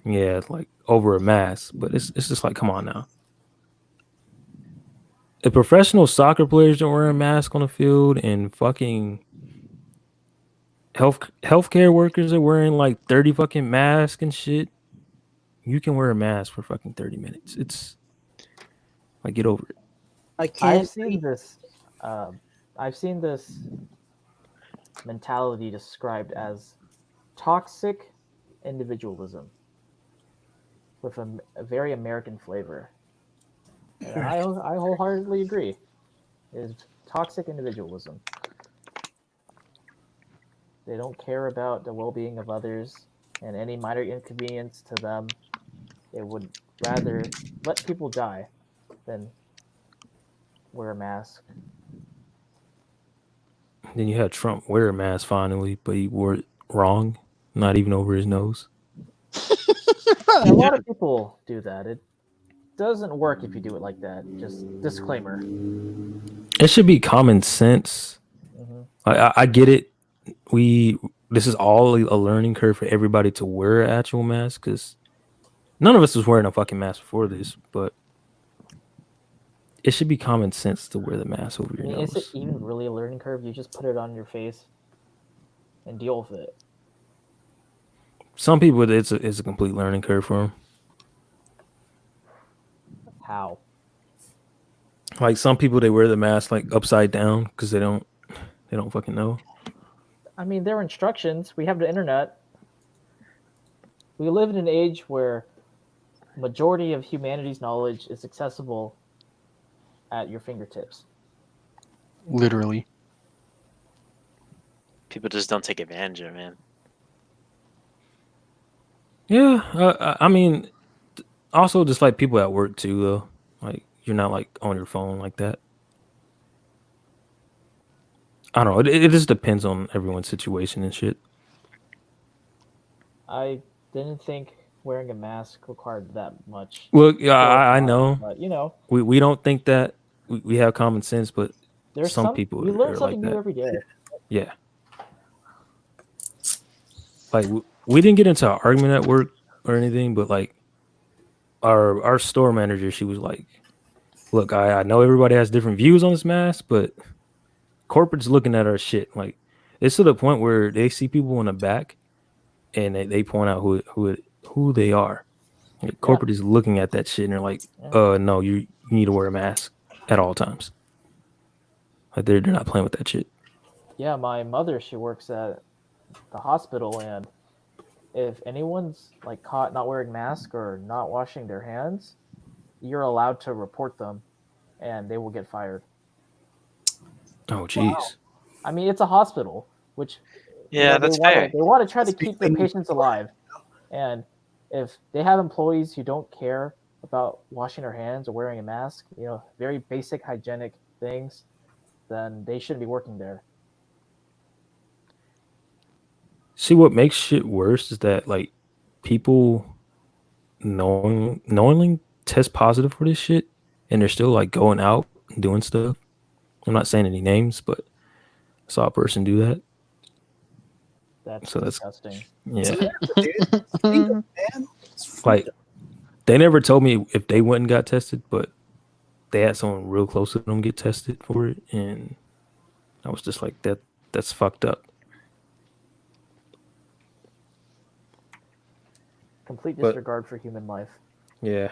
Yeah, like over a mask, but it's just like, come on now. If professional soccer players don't wear a mask on the field, and fucking healthcare workers are wearing like 30 fucking masks and shit, you can wear a mask for fucking 30 minutes. It's like, get over it. I can't. I've seen this mentality described as toxic individualism with a very American flavor. And I wholeheartedly agree. It is toxic individualism. They don't care about the well-being of others and any minor inconvenience to them. They would rather let people die than wear a mask. Then you had Trump wear a mask finally, but he wore it wrong, not even over his nose. A lot of people do that. It doesn't work if you do it like that. Just disclaimer. It should be common sense. Mm-hmm. I get it. This is all a learning curve for everybody to wear an actual mask, because none of us was wearing a fucking mask before this, but it should be common sense to wear the mask over your nose. Is it even really a learning curve? You just put it on your face and deal with it. Some people, it's a complete learning curve for them. How? Like some people, they wear the mask like upside down because they don't fucking know. I mean, there are instructions. We have the internet. We live in an age where majority of humanity's knowledge is accessible at your fingertips. Literally. People just don't take advantage of it, man. Yeah, I mean, also just like people at work too, though. Like you're not like on your phone like that. I don't know. It just depends on everyone's situation and shit. I didn't think wearing a mask required that much. Well, yeah, I know. But you know, we don't think that we have common sense, but there's some people you learn are something like new that. every day. Yeah. Like we didn't get into an argument at work or anything, but like our store manager, she was like, "Look, I know everybody has different views on this mask, but corporate's looking at our shit. Like it's to the point where they see people in the back and they point out who they are. Like, corporate is looking at that shit and they're like, no, you need to wear a mask at all times. Like they're not playing with that shit. Yeah, my mother, she works at the hospital, and if anyone's like caught not wearing mask or not washing their hands, you're allowed to report them, and they will get fired. Oh, jeez. Wow. I mean, it's a hospital, which Yeah, that's fair. they want to try to keep their patients alive, and if they have employees who don't care about washing their hands or wearing a mask, very basic hygienic things, then they shouldn't be working there. See, what makes shit worse is that like people knowingly test positive for this shit and they're still like going out and doing stuff. I'm not saying any names, but I saw a person do that. That's So disgusting. Yeah. Man, Like they never told me if they went and got tested, but they had someone real close to them get tested for it, and I was just like, that's fucked up. Complete But- disregard for human life. Yeah.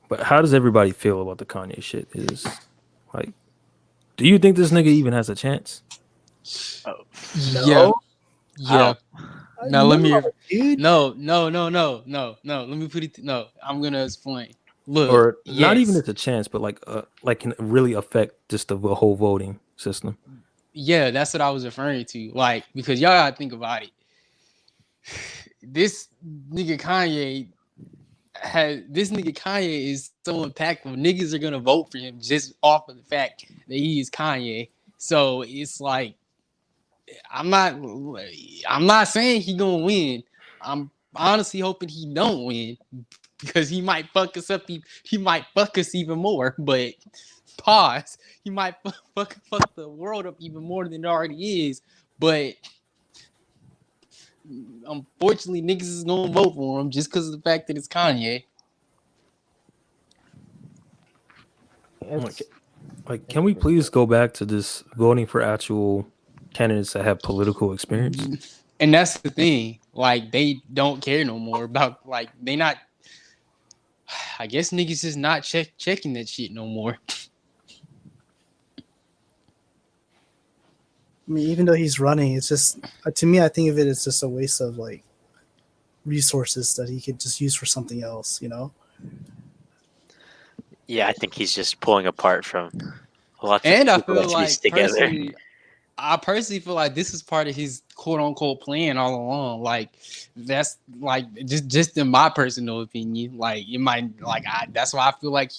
But how does everybody feel about the Kanye shit? Is like, do you think this nigga even has a chance? Yeah. Yeah. Now let me. dude. No. Let me put it. No, I'm gonna explain. Look, Or not even yes. as a chance, but like can really affect just the whole voting system. Yeah, that's what I was referring to. Like, because y'all gotta think about it. This nigga Kanye is so impactful. Niggas are gonna vote for him just off of the fact that he is Kanye. So it's like I'm not saying he gonna win. I'm honestly hoping he don't win because he might fuck us up. He might fuck us even more. But pause. He might fuck the world up even more than it already is. But unfortunately, niggas is gonna vote for him just because of the fact that it's Kanye. Like, can we please go back to this voting for actual candidates that have political experience? And that's the thing. Like, they don't care no more about, like, they not. I guess niggas is not checking that shit no more. I mean, even though he's running, it's just to me. I think of it as just a waste of like resources that he could just use for something else. Yeah, I think he's just pulling apart from lots And of I people feel that like piece together. I personally feel like this is part of his quote unquote plan all along. Like that's like just in my personal opinion. Like it might that's why I feel like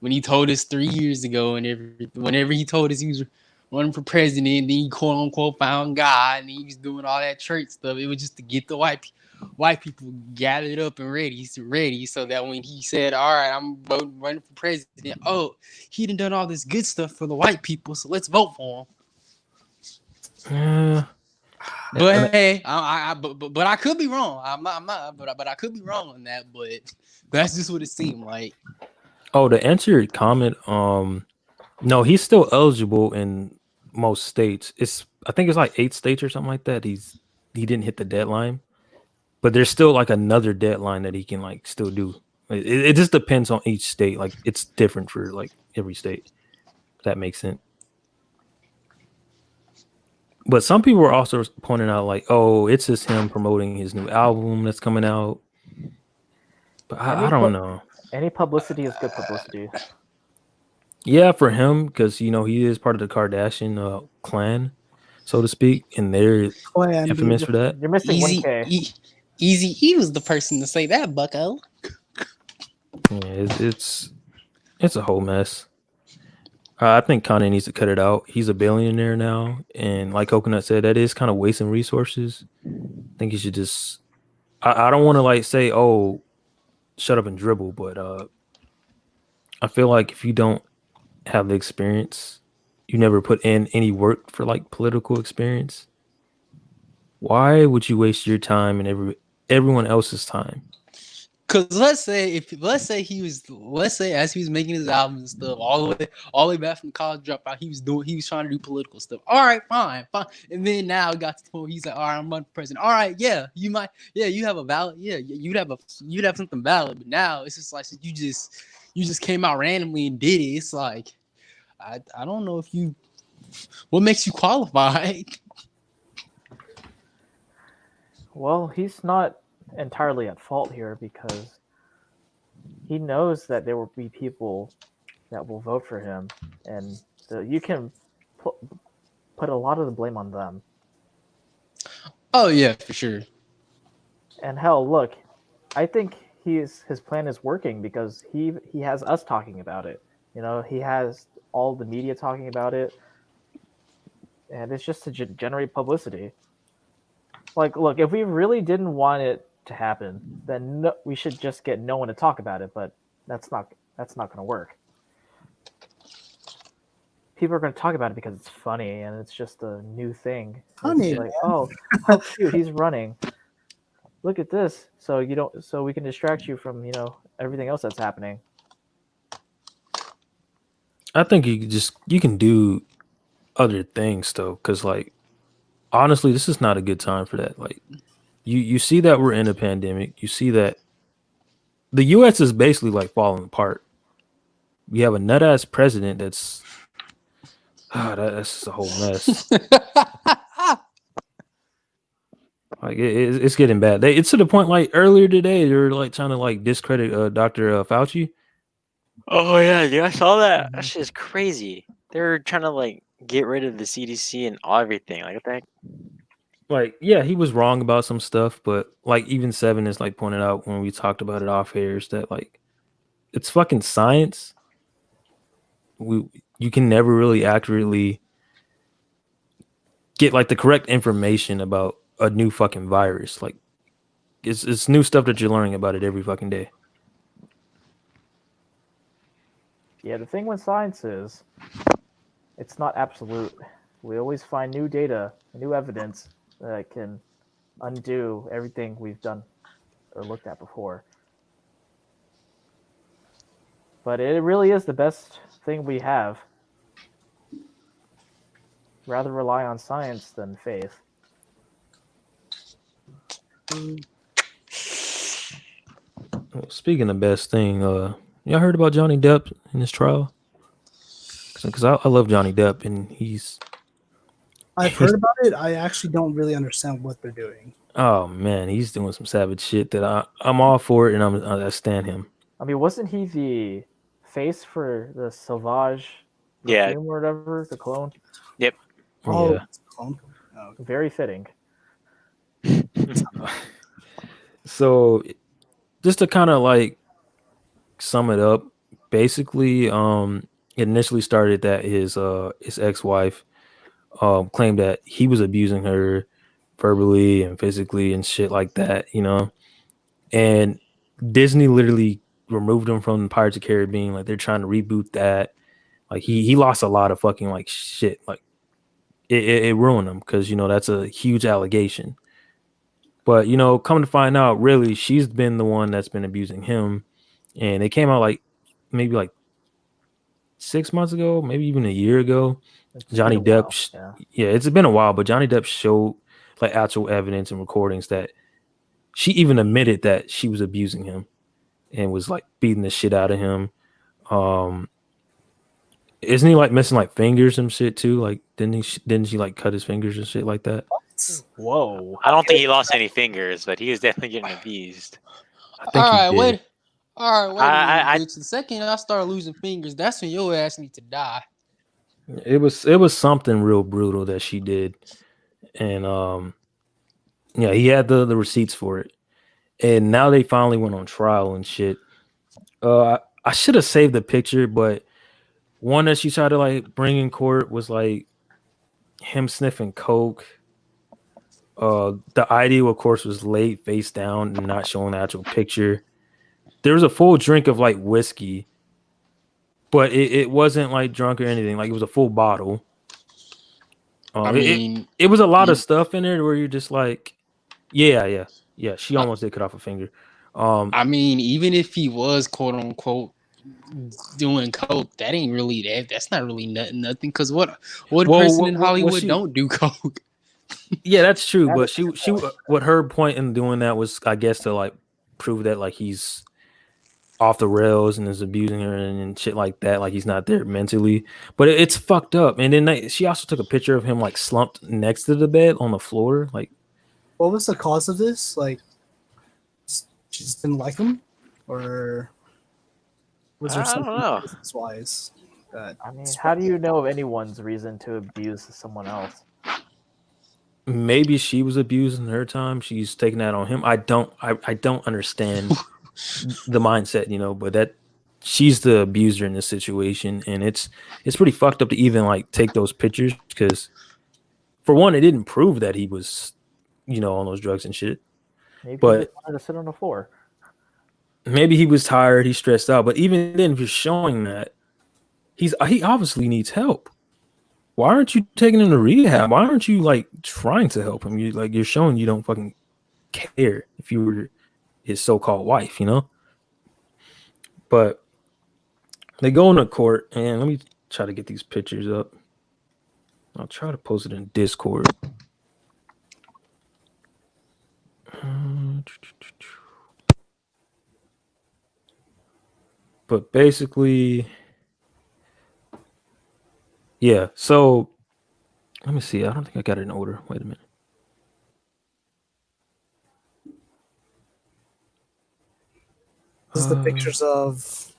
when he told us 3 years ago and whenever he told us he was running for president, then he quote unquote found God and he was doing all that church stuff. It was just to get the white people gathered up and ready so that when he said, all right, I'm running for president, he done all this good stuff for the white people, so let's vote for him. But hey, but I could be wrong. I'm not, but I could be wrong on that. But that's just what it seemed like. Oh, to answer your comment, no, he's still eligible in most states. I think it's like 8 states or something like that. He didn't hit the deadline, but there's still like another deadline that he can like still do. It just depends on each state. Like it's different for like every state. If that makes sense. But some people were also pointing out like, oh, it's just him promoting his new album that's coming out. But I don't know. Any publicity is good publicity. Yeah, for him, because he is part of the Kardashian clan, so to speak, and they're Clan, infamous for that. You're missing 1K. Easy. He was the person to say that, Bucko. Yeah, it's a whole mess. I think Kanye needs to cut it out. He's a billionaire now, and like Coconut said, that is kind of wasting resources. I think he should just. I don't want to like say, oh, shut up and dribble, but I feel like if you don't have the experience, you never put in any work for like political experience, why would you waste your time and everyone else's time Cause let's say as he was making his albums and stuff, all the way back from college dropout, he was trying to do political stuff. All right, fine. And then now it got to the point where he's like, all right, I'm running for president. All right, yeah, you have a valid, you'd have something valid. But now it's just like you just came out randomly and did it. It's like I don't know what makes you qualified. Well, he's not entirely at fault here because he knows that there will be people that will vote for him, and you can put a lot of the blame on them. Oh yeah, for sure. And hell, look, I think his plan is working because he has us talking about it. You know, he has all the media talking about it, and it's just to generate publicity. Like, look, if we really didn't want it to happen, then we should just get no one to talk about it. But that's not going to work. People are going to talk about it because it's funny and it's just a new thing. Funny, it's like, oh, how cute, he's running. Look at this. So we can distract you from everything else that's happening. I think you can do other things though, because like honestly, this is not a good time for that. Like you see that we're in a pandemic. You see that the U.S. is basically like falling apart. We have a nut ass president that's a whole mess. Like it's getting bad. It's to the point like earlier today they're like trying to like discredit Dr. Fauci. Oh yeah, I saw that. That shit is crazy. They're trying to like get rid of the CDC and everything. Like what the heck? Like, yeah, he was wrong about some stuff, but like even Seven is like pointed out when we talked about it off air is that like it's fucking science. You can never really accurately get like the correct information about a new fucking virus. Like it's new stuff that you're learning about it every fucking day. Yeah, the thing with science is it's not absolute. We always find new data, new evidence that can undo everything we've done or looked at before. But it really is the best thing we have. Rather rely on science than faith. Well, speaking of best thing, y'all heard about Johnny Depp in his trial? Because I love Johnny Depp and I've heard about it. I actually don't really understand what they're doing. oh man, he's doing some savage shit that I'm all for it and I stand him. I mean, wasn't he the face for the Sauvage perfume or whatever, the cologne? Yep. Oh, Yeah. Very fitting. So just to kind of like sum it up, basically it initially started that his ex-wife claimed that he was abusing her verbally and physically and shit like that, and Disney literally removed him from Pirates of the Caribbean. Like they're trying to reboot that. Like he lost a lot of fucking like shit. Like it ruined him because that's a huge allegation. But come to find out, really, she's been the one that's been abusing him, and it came out like maybe like 6 months ago, maybe even a year ago. Johnny Depp, yeah, it's been a while, but Johnny Depp showed like actual evidence and recordings that she even admitted that she was abusing him and was like beating the shit out of him. Isn't he like missing like fingers and shit too? Like didn't she like cut his fingers and shit like that? Whoa. I don't think he lost any fingers, but he was definitely getting abused. I think he did. Wait a minute, bitch. The second I start losing fingers, that's when your ass need to die. It was something real brutal that she did, and yeah, he had the receipts for it, and now they finally went on trial and shit. I should have saved the picture, but one that she tried to like bring in court was like him sniffing coke. The ID, of course, was laid face down and not showing the actual picture. There was a full drink of like whiskey, but it wasn't like drunk or anything. Like it was a full bottle. I mean, it was a lot of stuff in there where you're just like, yeah. She almost did cut off a finger. I mean, even if he was quote unquote doing coke, that ain't really that. That's not really nothing. Because what person in Hollywood don't do coke? Yeah, that's true. That But is a good she point. what her point in doing that was, I guess, to like prove that like he's off the rails and is abusing her and shit like that. Like he's not there mentally. But it's fucked up. And then she also took a picture of him like slumped next to the bed on the floor. Like, What was the cause of this? Like, she just didn't like him, or was there I don't something know. business wise that? I mean, how do you know of anyone's reason to abuse someone else? maybe she was abusing her time. She's taking that on him. I don't understand the mindset, but that she's the abuser in this situation, and it's pretty fucked up to even like take those pictures because, for one, it didn't prove that he was, on those drugs and shit. Maybe he But just wanted to sit on the floor. maybe he was tired, he's stressed out. But even then, if you're showing that, he obviously needs help. Why aren't you taking him to rehab? Why aren't you like trying to help him? You're showing you don't fucking care if you were his so-called wife, But they go into court, and let me try to get these pictures up. I'll try to post it in Discord. But basically, yeah. So let me see. I don't think I got it in order. Wait a minute. This is the pictures of.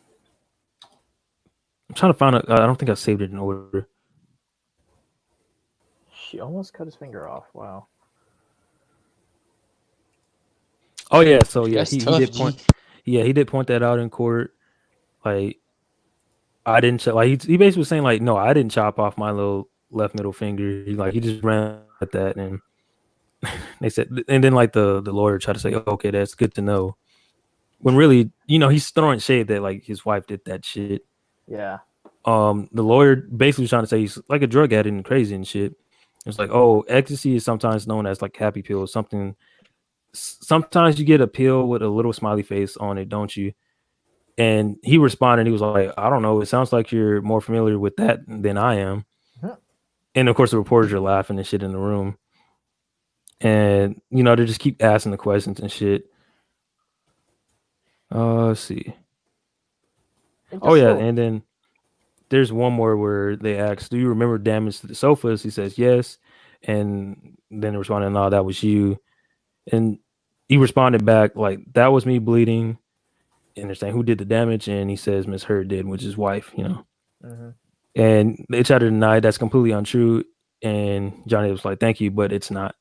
I'm trying to find it. I don't think I saved it in order. She almost cut his finger off. Wow. Oh yeah. So yeah, That's he tough, did G. point. Yeah, he did point that out in court. Like, I didn't like he basically was saying like, no, I didn't chop off my little left middle finger. He just ran at that, and they said, and then like the lawyer tried to say, oh, okay, that's good to know. When really, he's throwing shade that like his wife did that shit. Yeah. The lawyer basically was trying to say he's like a drug addict and crazy and shit. It's like, oh, ecstasy is sometimes known as like happy pills. Sometimes you get a pill with a little smiley face on it, don't you? And he responded, he was like, I don't know. It sounds like you're more familiar with that than I am. Huh. And of course, the reporters are laughing and shit in the room. And, they just keep asking the questions and shit. Let's see. Oh, yeah. And then there's one more where they ask, do you remember damage to the sofas? He says, yes. And then they responded, no, that was you. And he responded back, like, that was me bleeding. And they're saying, who did the damage? And he says, Miss Heard did, which is his wife, Mm-hmm. And they try to deny that's completely untrue. And Johnny was like, thank you, but it's not.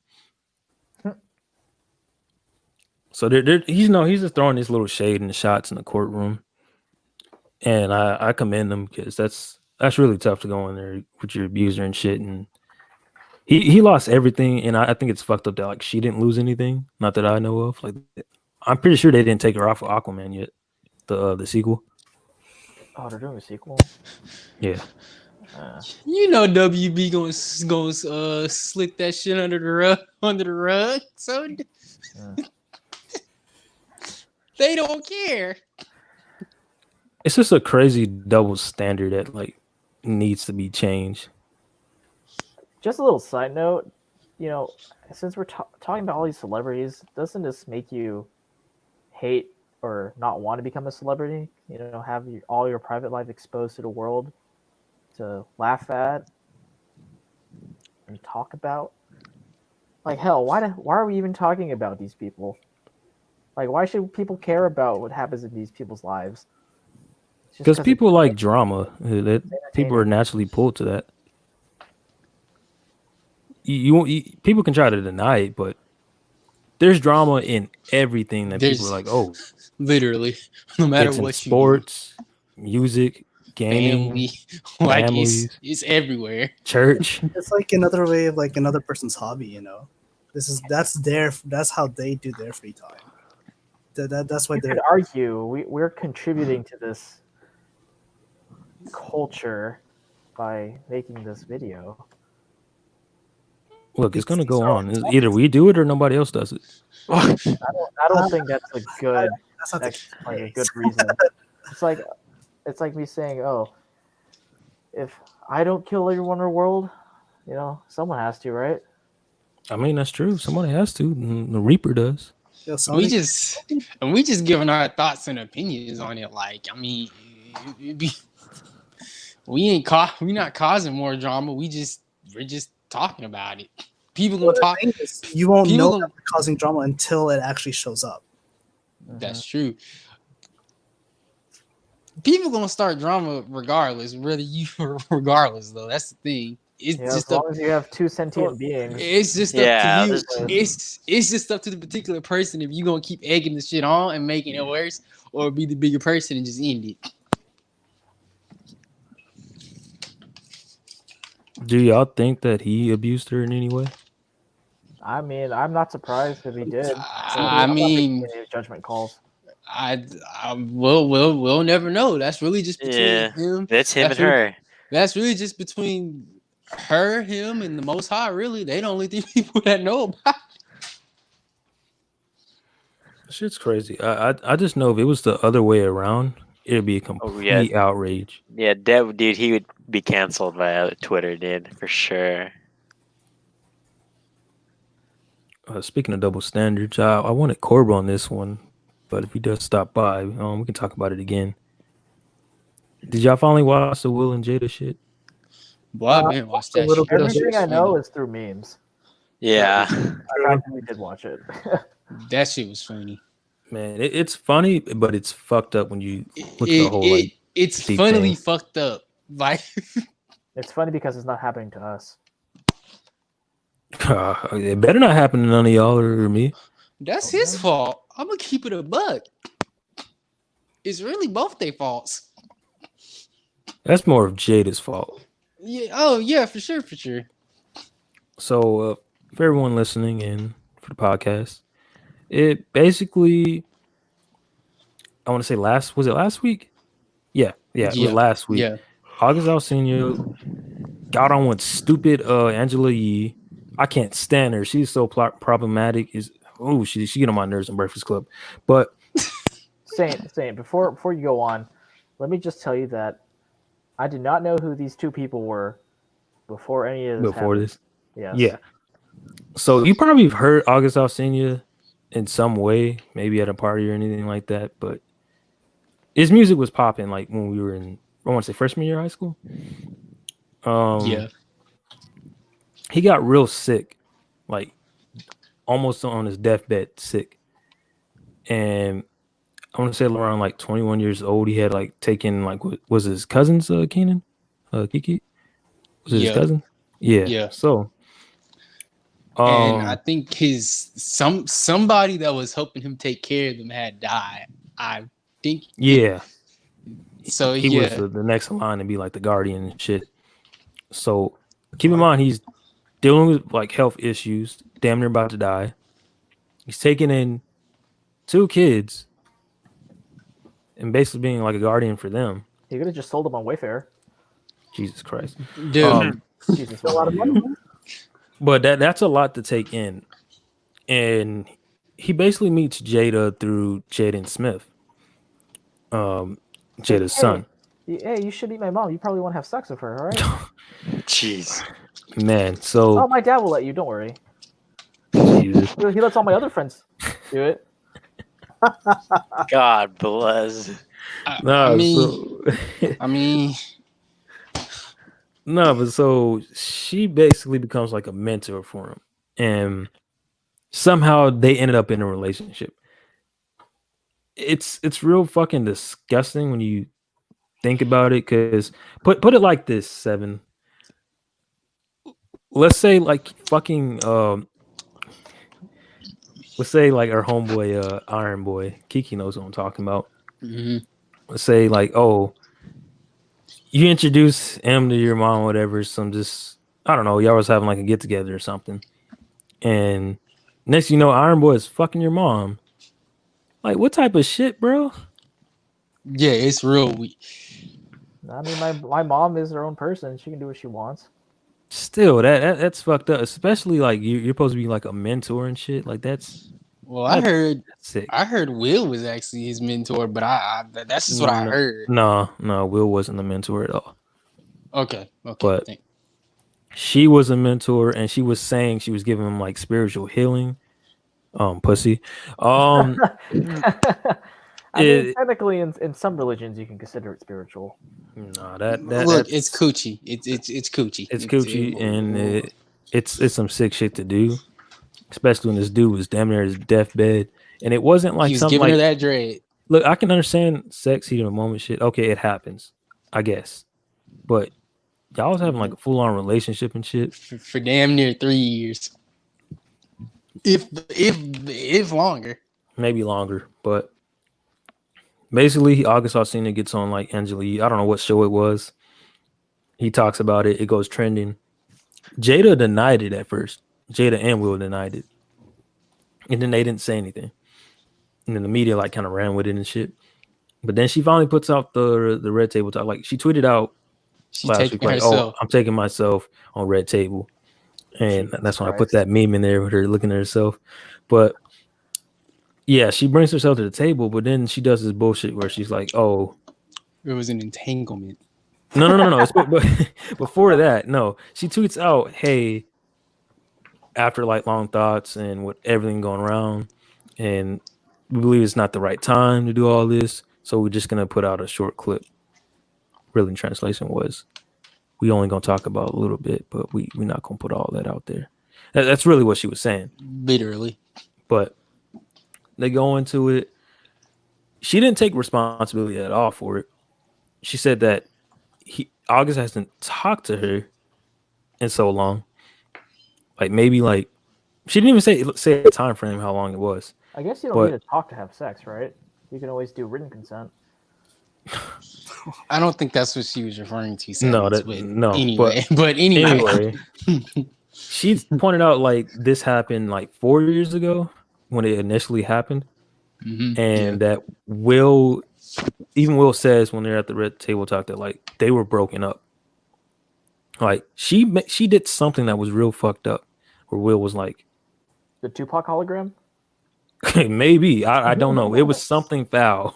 So he's just throwing this little shade in the shots in the courtroom. And I commend him because that's really tough to go in there with your abuser and shit. And he lost everything. And I think it's fucked up that like she didn't lose anything. Not that I know of. Like, I'm pretty sure they didn't take her off of Aquaman yet. The sequel. Oh, they're doing a sequel. Yeah. WB gonna slick that shit under the rug. So they don't care. It's just a crazy double standard that like needs to be changed. Just a little side note, since we're talking about all these celebrities, doesn't this make you hate or not want to become a celebrity? Have all your private life exposed to the world to laugh at and talk about? Like, hell, why are we even talking about these people? Like, why should people care about what happens in these people's lives? Because people like drama. People are naturally pulled to that. People can try to deny it, but there's drama in everything that people are like, oh, literally, no matter what sports, music, gaming, families, it's everywhere. Church. It's like another way of like another person's hobby, That's how they do their free time. That's why you could argue we're contributing to this culture by making this video. Look, it's gonna go on. Either we do it or nobody else does it. I don't think that's a good That's not the like a case. good reason. It's like me saying, "Oh, if I don't kill everyone in the world, someone has to, right?" I mean, that's true. Somebody has to. The Reaper does. Yo, We Sony, just and we just giving our thoughts and opinions on it. Like, I mean, it'd be, we not causing more drama. We're just talking about it. People well, gonna the talk. thing is, you won't People know gonna. that we're causing drama until it actually shows up. That's true. People gonna start drama regardless, whether you regardless though. That's the thing. It's Yeah, just as long as you have two sentient beings. It's just up to Yeah, you. this- It's just up to the particular person if you gonna keep egging the shit on and making it worse, or be the bigger person and just end it. Do y'all think that he abused her in any way? I mean, I'm not surprised if he did. I I'm not making mean, any judgment calls. I we'll never know. That's really just between yeah, him. that's him and really, her. That's really just between her, him, and the Most High. Really, they the only three people that know about. Shit's crazy. I just know if it was the other way around, it'd be a complete outrage. Yeah, Depp, dude, he would be canceled by Twitter, dude, for sure. Speaking of double standards, I wanted Corb on this one, but if he does stop by, we can talk about it again. Did y'all finally watch the Will and Jada shit? Boy, I've been watched that little shit. bit of Everything I Funny. know is through memes. Yeah. I practically did watch it. That shit was funny. Man, it's funny, but it's fucked up when you look at the whole like. It's deep funnily thing. fucked up. Like, It's funny because it's not happening to us. It better not happen to none of y'all or me. that's his fault. I'm gonna keep it a buck. It's really both their faults. That's more of Jada's fault. Yeah. Oh yeah, for sure, for sure. So, for everyone listening in for the podcast, it basically, I want to say was it last week? Yeah, it was last week. Yeah. August Alsina got on with stupid Angela Yee. I can't stand her. She's so problematic. She get on my nerves in Breakfast Club. But Saint, before you go on, let me just tell you that I did not know who these two people were before any of this happened. this, Yes. yeah. So you probably have heard August Alsina in some way, maybe at a party or anything like that. But his music was popping like when we were in, I want to say freshman year of high school. Yeah. He got real sick, like almost on his deathbed sick. And I want to say around like 21 years old, he had like taken like was his cousin's Keenan, Kiki, was it his cousin? Yeah. Yeah. So, and I think somebody that was helping him take care of them had died. I think. Yeah. So he was the next in line to be like the guardian and shit. So keep in mind he's dealing with like health issues, damn near about to die. He's taking in 2 kids and basically being like a guardian for them. He could have just sold them on Wayfair. Jesus Christ. Dude. Jesus, a lot of money. But that's a lot to take in. And he basically meets Jada through Jaden Smith. Jada's son. Hey, you should meet my mom. You probably want to have sex with her, all right? Jeez. Man, so Oh, my dad will let you. Don't worry. Jesus. He lets all my other friends do it. God bless. No, but so she basically becomes like a mentor for him, and somehow they ended up in a relationship. It's real fucking disgusting when you think about it, because put it like this, Seven. Let's say like fucking let's say like our homeboy Iron Boy Kiki knows what I'm talking about. Mm-hmm. Let's say like, oh, you introduce him to your mom, whatever. Some just, I don't know, y'all was having like a get together or something, and next you know, Iron Boy is fucking your mom. Like, what type of shit, bro? Yeah, it's real weak. I mean, my mom is her own person. She can do what she wants. Still, that's fucked up. Especially like you're supposed to be like a mentor and shit. Like that's Well, I Sick. heard Will was actually his mentor, but that's just what I heard. No, Will wasn't the mentor at all. Okay. But she was a mentor, and she was saying she was giving him like spiritual healing. Pussy. I mean, It, technically, in some religions, you can consider it spiritual. no, Look, it's coochie. It's coochie. It's coochie, and it's some sick shit to do, especially when this dude was damn near his deathbed, and it wasn't like he was something giving like her that dread. Look, I can understand sex heat of the moment shit. Okay, it happens, I guess, but y'all was having like a full on relationship and shit for damn near 3 years, if longer, maybe longer. But basically, August Alsina gets on like Angelique. I don't know what show it was. He talks about it. It goes trending. Jada denied it at first. Jada and Will denied it, and then they didn't say anything. And then the media like kind of ran with it and shit. But then she finally puts out the Red Table Talk. Like she tweeted out last week, like, "Oh, I'm taking myself on Red Table," and that's when I put that meme in there with her looking at herself. But yeah, she brings herself to the table, but then she does this bullshit where she's like, "Oh, it was an entanglement." No. It's, but before that, no. She tweets out, "Hey, after like long thoughts and with everything going around, and we believe it's not the right time to do all this, so we're just gonna put out a short clip." Really, in translation was, "We only gonna talk about a little bit, but we're not gonna put all that out there." That's really what she was saying, literally. But they go into it. She didn't take responsibility at all for it. She said that August hasn't talked to her in so long. Like maybe like she didn't even say a time frame how long it was. I guess you don't need to talk to have sex, right? You can always do written consent. I don't think that's what she was referring to. No. But anyway, she pointed out like this happened like 4 years ago when it initially happened, and that Will says when they're at the Red Table Talk that like they were broken up. Like she did something that was real fucked up, where Will was like, the Tupac hologram. Maybe I don't know. It was something foul,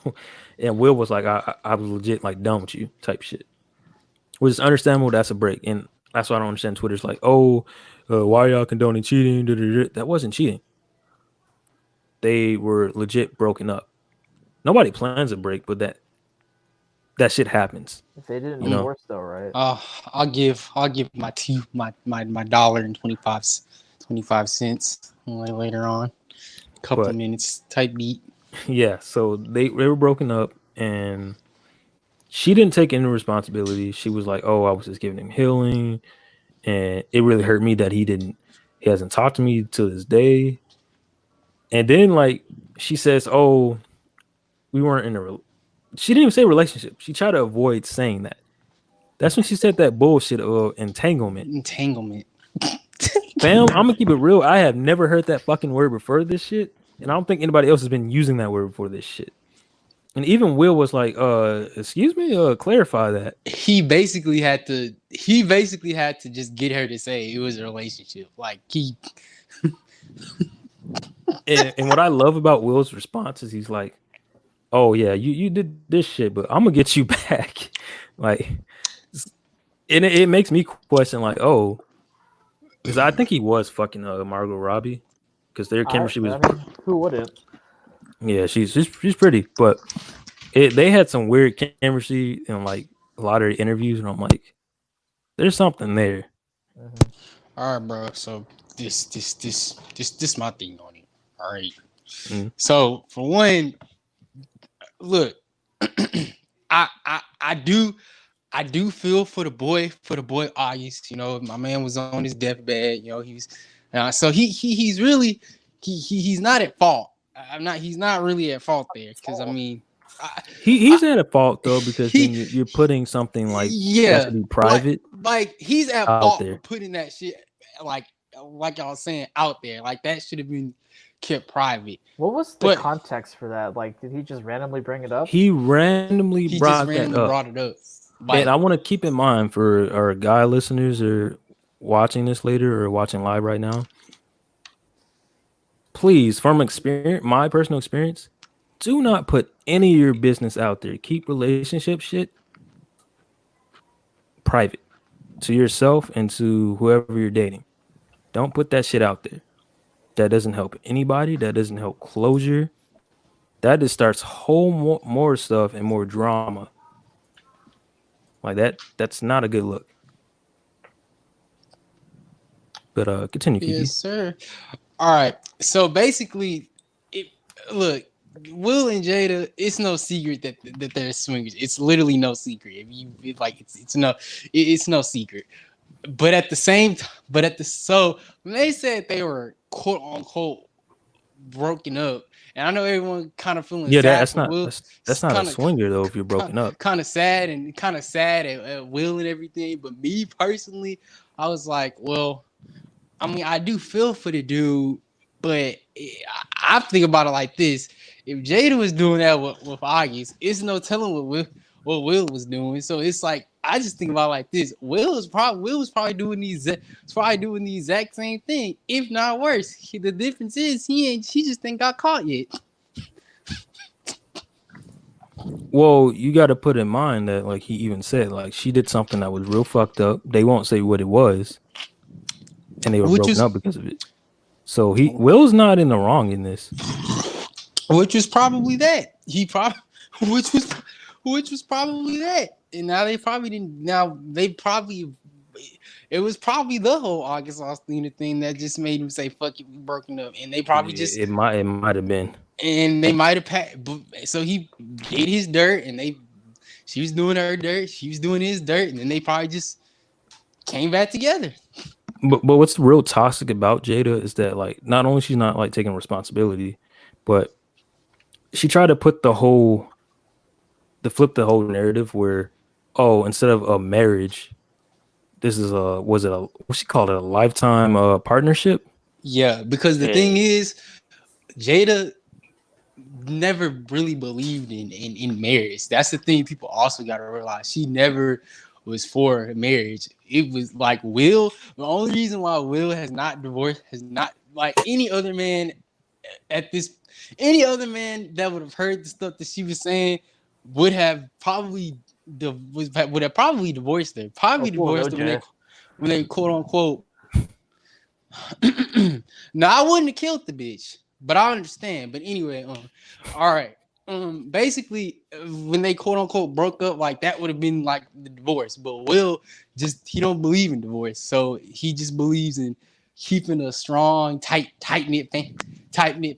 and Will was like, I was legit like done with you type shit. Which is understandable. That's a break, and that's why I don't understand. Twitter's like, oh, why y'all condoning cheating? That wasn't cheating. They were legit broken up. Nobody plans a break, but that shit happens. If they didn't divorce, though, right? I'll give my $1.25 later on. Couple of minutes type beat. Yeah, so they were broken up, and she didn't take any responsibility. She was like, "Oh, I was just giving him healing, and it really hurt me that he hasn't talked to me to this day." And then like she says, "Oh, we weren't in a." She didn't even say relationship. She tried to avoid saying that. That's when she said that bullshit of entanglement. Fam, I'm gonna keep it real. I have never heard that fucking word before this shit, and I don't think anybody else has been using that word before this shit. And even Will was like, excuse me, clarify that." He basically had to just get her to say it was a relationship. Like he and what I love about Will's response is he's like, "Oh yeah, you did this shit, but I'm gonna get you back." Like, and it makes me question, like, oh, because I think he was fucking Margot Robbie, because their chemistry was. I mean, who wouldn't? Yeah, she's pretty, but they had some weird chemistry in like a lot of interviews, and I'm like, there's something there. Mm-hmm. All right, bro. So this my thing on it. All right. Mm-hmm. So for one, look, I do feel for the boy August. You know, my man was on his deathbed. You know, he was, so he's really he's not at fault. He's not really at fault there, because I mean, he's at a fault though, because then you're putting something like that to be private. Like he's at fault for putting that shit like I was saying out there. Like that should have been kept private. What was the context for that? Like, did he just randomly bring it up? He randomly brought it up. And I want to keep in mind for our guy listeners or watching this later or watching live right now, please, from experience, my personal experience, do not put any of your business out there. Keep relationship shit private to yourself and to whoever you're dating. Don't put that shit out there. That doesn't help anybody. That doesn't help closure. That just starts whole more stuff and more drama. Like that's not a good look. But continue, Kiki. Yes, sir. All right. So basically, it look, Will and Jada, it's no secret that they're swingers. It's literally no secret. If you like, it's no secret. But at the same time, so when they said they were quote unquote broken up, and I know everyone kind of feeling Yeah, sad that's for not Will. that's not a swinger though. If you're broken up, Kind of sad at Will and everything. But me personally, I was like, well, I mean, I do feel for the dude, but I think about it like this: if Jada was doing that with August, it's no telling what Will was doing. So it's like I just think about it like this: Will was probably doing the exact same thing, if not worse. The difference is he just ain't got caught yet. well, you got to put in mind that like he even said like she did something that was real fucked up. They won't say what it was, and they were broken up because of it. So Will's not in the wrong in this. Which was probably that. Which was probably that. And now they probably didn't. Now they probably. It was probably the whole August Alsina thing that just made him say "fuck it, we broken up," and they probably just. It might have been. And they might have packed. So he did his dirt, and she was doing her dirt, she was doing his dirt, and then they probably just came back together. But what's real toxic about Jada is that like not only she's not like taking responsibility, but she tried to flip the whole narrative where, oh, instead of a marriage, this is what she called it, a lifetime partnership? Yeah, because the thing is, Jada never really believed in marriage. That's the thing people also got to realize. She never was for marriage. It was like Will. The only reason why Will has not divorced, has not like any other man any other man that would have heard the stuff that she was saying would have probably divorced her. Probably divorced her when they quote unquote. No, I wouldn't have killed the bitch, but I understand. But anyway, all right. Basically, when they quote unquote broke up, like that would have been like the divorce. But Will he don't believe in divorce, so he just believes in keeping a strong, tight knit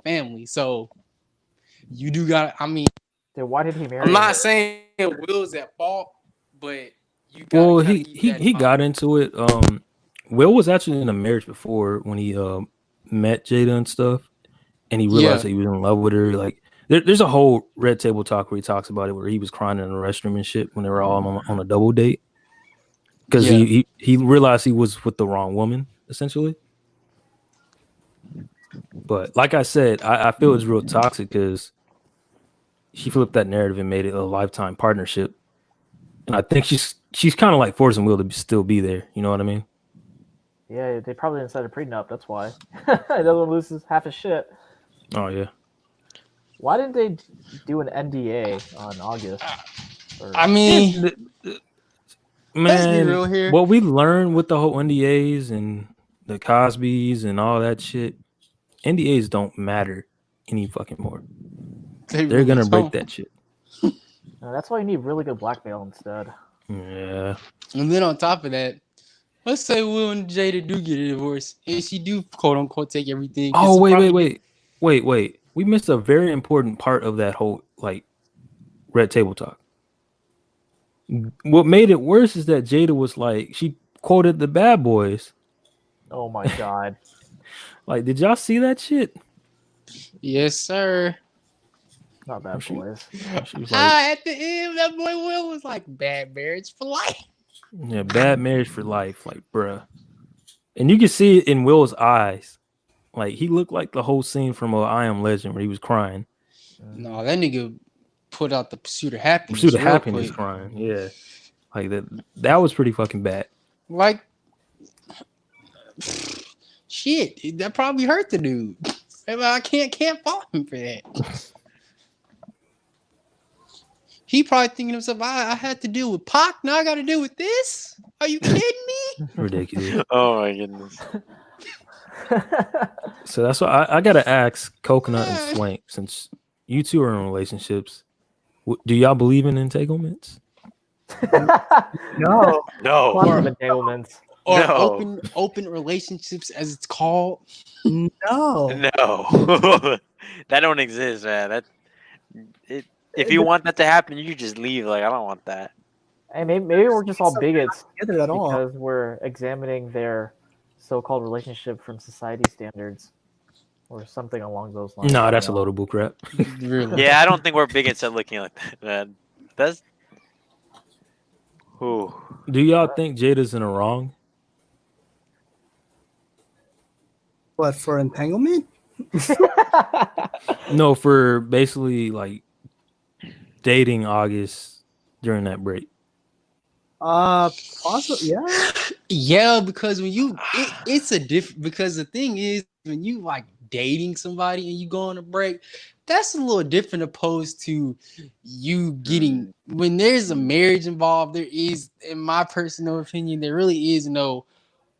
family. So you do got. I mean, then why did he marry? I'm not saying Will's at fault, but you. Well, he got into it. Will was actually in a marriage before when he met Jada and stuff, and he realized that he was in love with her. Like, there's a whole Red Table Talk where he talks about it, where he was crying in the restroom and shit when they were all on a double date because he realized he was with the wrong woman, essentially. But like I said, I feel it's real toxic because she flipped that narrative and made it a lifetime partnership, and I think she's kind of like forcing Will to still be there. You know what I mean? Yeah, they probably didn't sign a prenup. That's why. Another one loses half his shit. Oh yeah. Why didn't they do an NDA on August? I mean, man, let's be real here. What we learned with the whole NDAs and the Cosbys and all that shit, NDAs don't matter any fucking more. They're gonna break that shit. That's why you need really good blackmail instead. Yeah. And then on top of that, let's say Will and Jada do get a divorce, and she do quote unquote take everything. Oh wait. We missed a very important part of that whole like Red Table Talk. What made it worse is that Jada was like, she quoted the Bad Boys. Oh my god! Like, did y'all see that shit? Yes, sir. Not Bad Boys. She was like, at the end, that boy Will was like, "Bad marriage for life." Yeah, bad marriage for life, like, bruh. And you can see it in Will's eyes. Like, he looked like the whole scene from I Am Legend where he was crying. No, that nigga put out the Pursuit of Happiness. Pursuit of Happiness crying, yeah. Like, that was pretty fucking bad. Like, shit, that probably hurt the dude. I can't fault him for that. He probably thinking to himself, I had to deal with Pac, now I got to deal with this? Are you kidding me? Ridiculous. Oh my goodness. So that's why I gotta ask Coconut and Swank, since you two are in relationships, do y'all believe in entanglements? No. No. Quantum entanglements. Or No. open relationships, as it's called. No. No. That don't exist, man. If you want that to happen, you just leave. Like, I don't want that. Hey, maybe we're just all Something bigots together at all. because we're examining their so-called relationship from society standards, or something along those lines. Nah, I that's a don't load know. of bull crap. Really. Yeah, I don't think we're bigots at looking like that, man. That's. Ooh. Do y'all think Jada's in the wrong? What, for entanglement? No, for basically like dating August during that break. Possibly, yeah. Yeah, because when it's a different, because the thing is, when you like dating somebody and you go on a break, that's a little different opposed to you getting, when there's a marriage involved, there is, in my personal opinion, there really is no,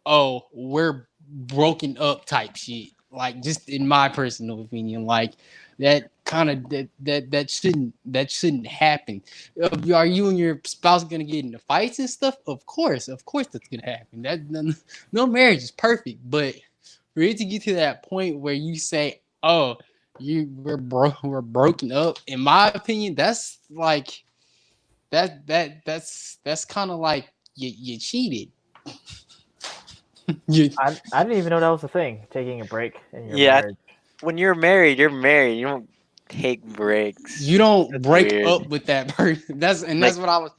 oh, we're broken up type shit. Like, just in my personal opinion, like that kind of that shouldn't happen. Are you and your spouse gonna get into fights and stuff? Of course that's gonna happen. No marriage is perfect, but for it to get to that point where you say, "Oh, we're broken up," in my opinion, that's like that's kind of like you cheated. I didn't even know that was a thing. Taking a break in your Yeah, marriage. when you're married, you're married. You don't take breaks. You don't That's break weird. up with that person. That's what I was,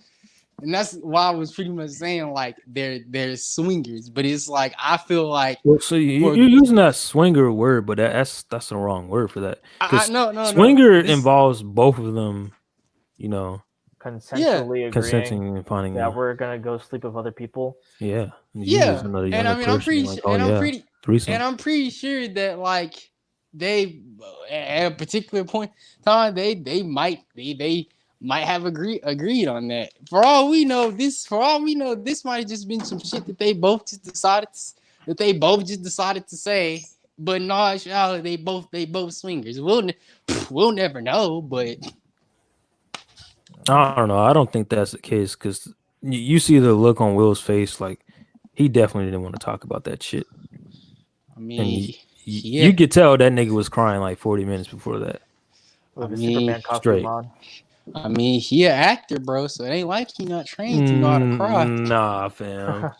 and that's why I was pretty much saying like they're swingers, but it's like I feel like Well, so you're using that swinger word, but that's the wrong word for that. Because no. swinger involves both of them, you know, Consensually agreeing consenting and finding. that we're gonna go sleep with other people. Yeah, you yeah, use another and younger I mean person. Like, oh yeah, threesome. I'm pretty sure that like they at a particular point in time they might have agreed on that. For all we know, this might have just been some shit that they both just decided to say. But in all actuality, they both swingers. We'll never know, but I don't know. I don't think that's the case because you see the look on Will's face. Like, he definitely didn't want to talk about that shit. I And mean, you could tell that nigga was crying like 40 minutes before that. With I a mean, Superman costume straight. on. I mean, he an actor, bro, so it ain't like he not trained to know how to cry. Nah, fam.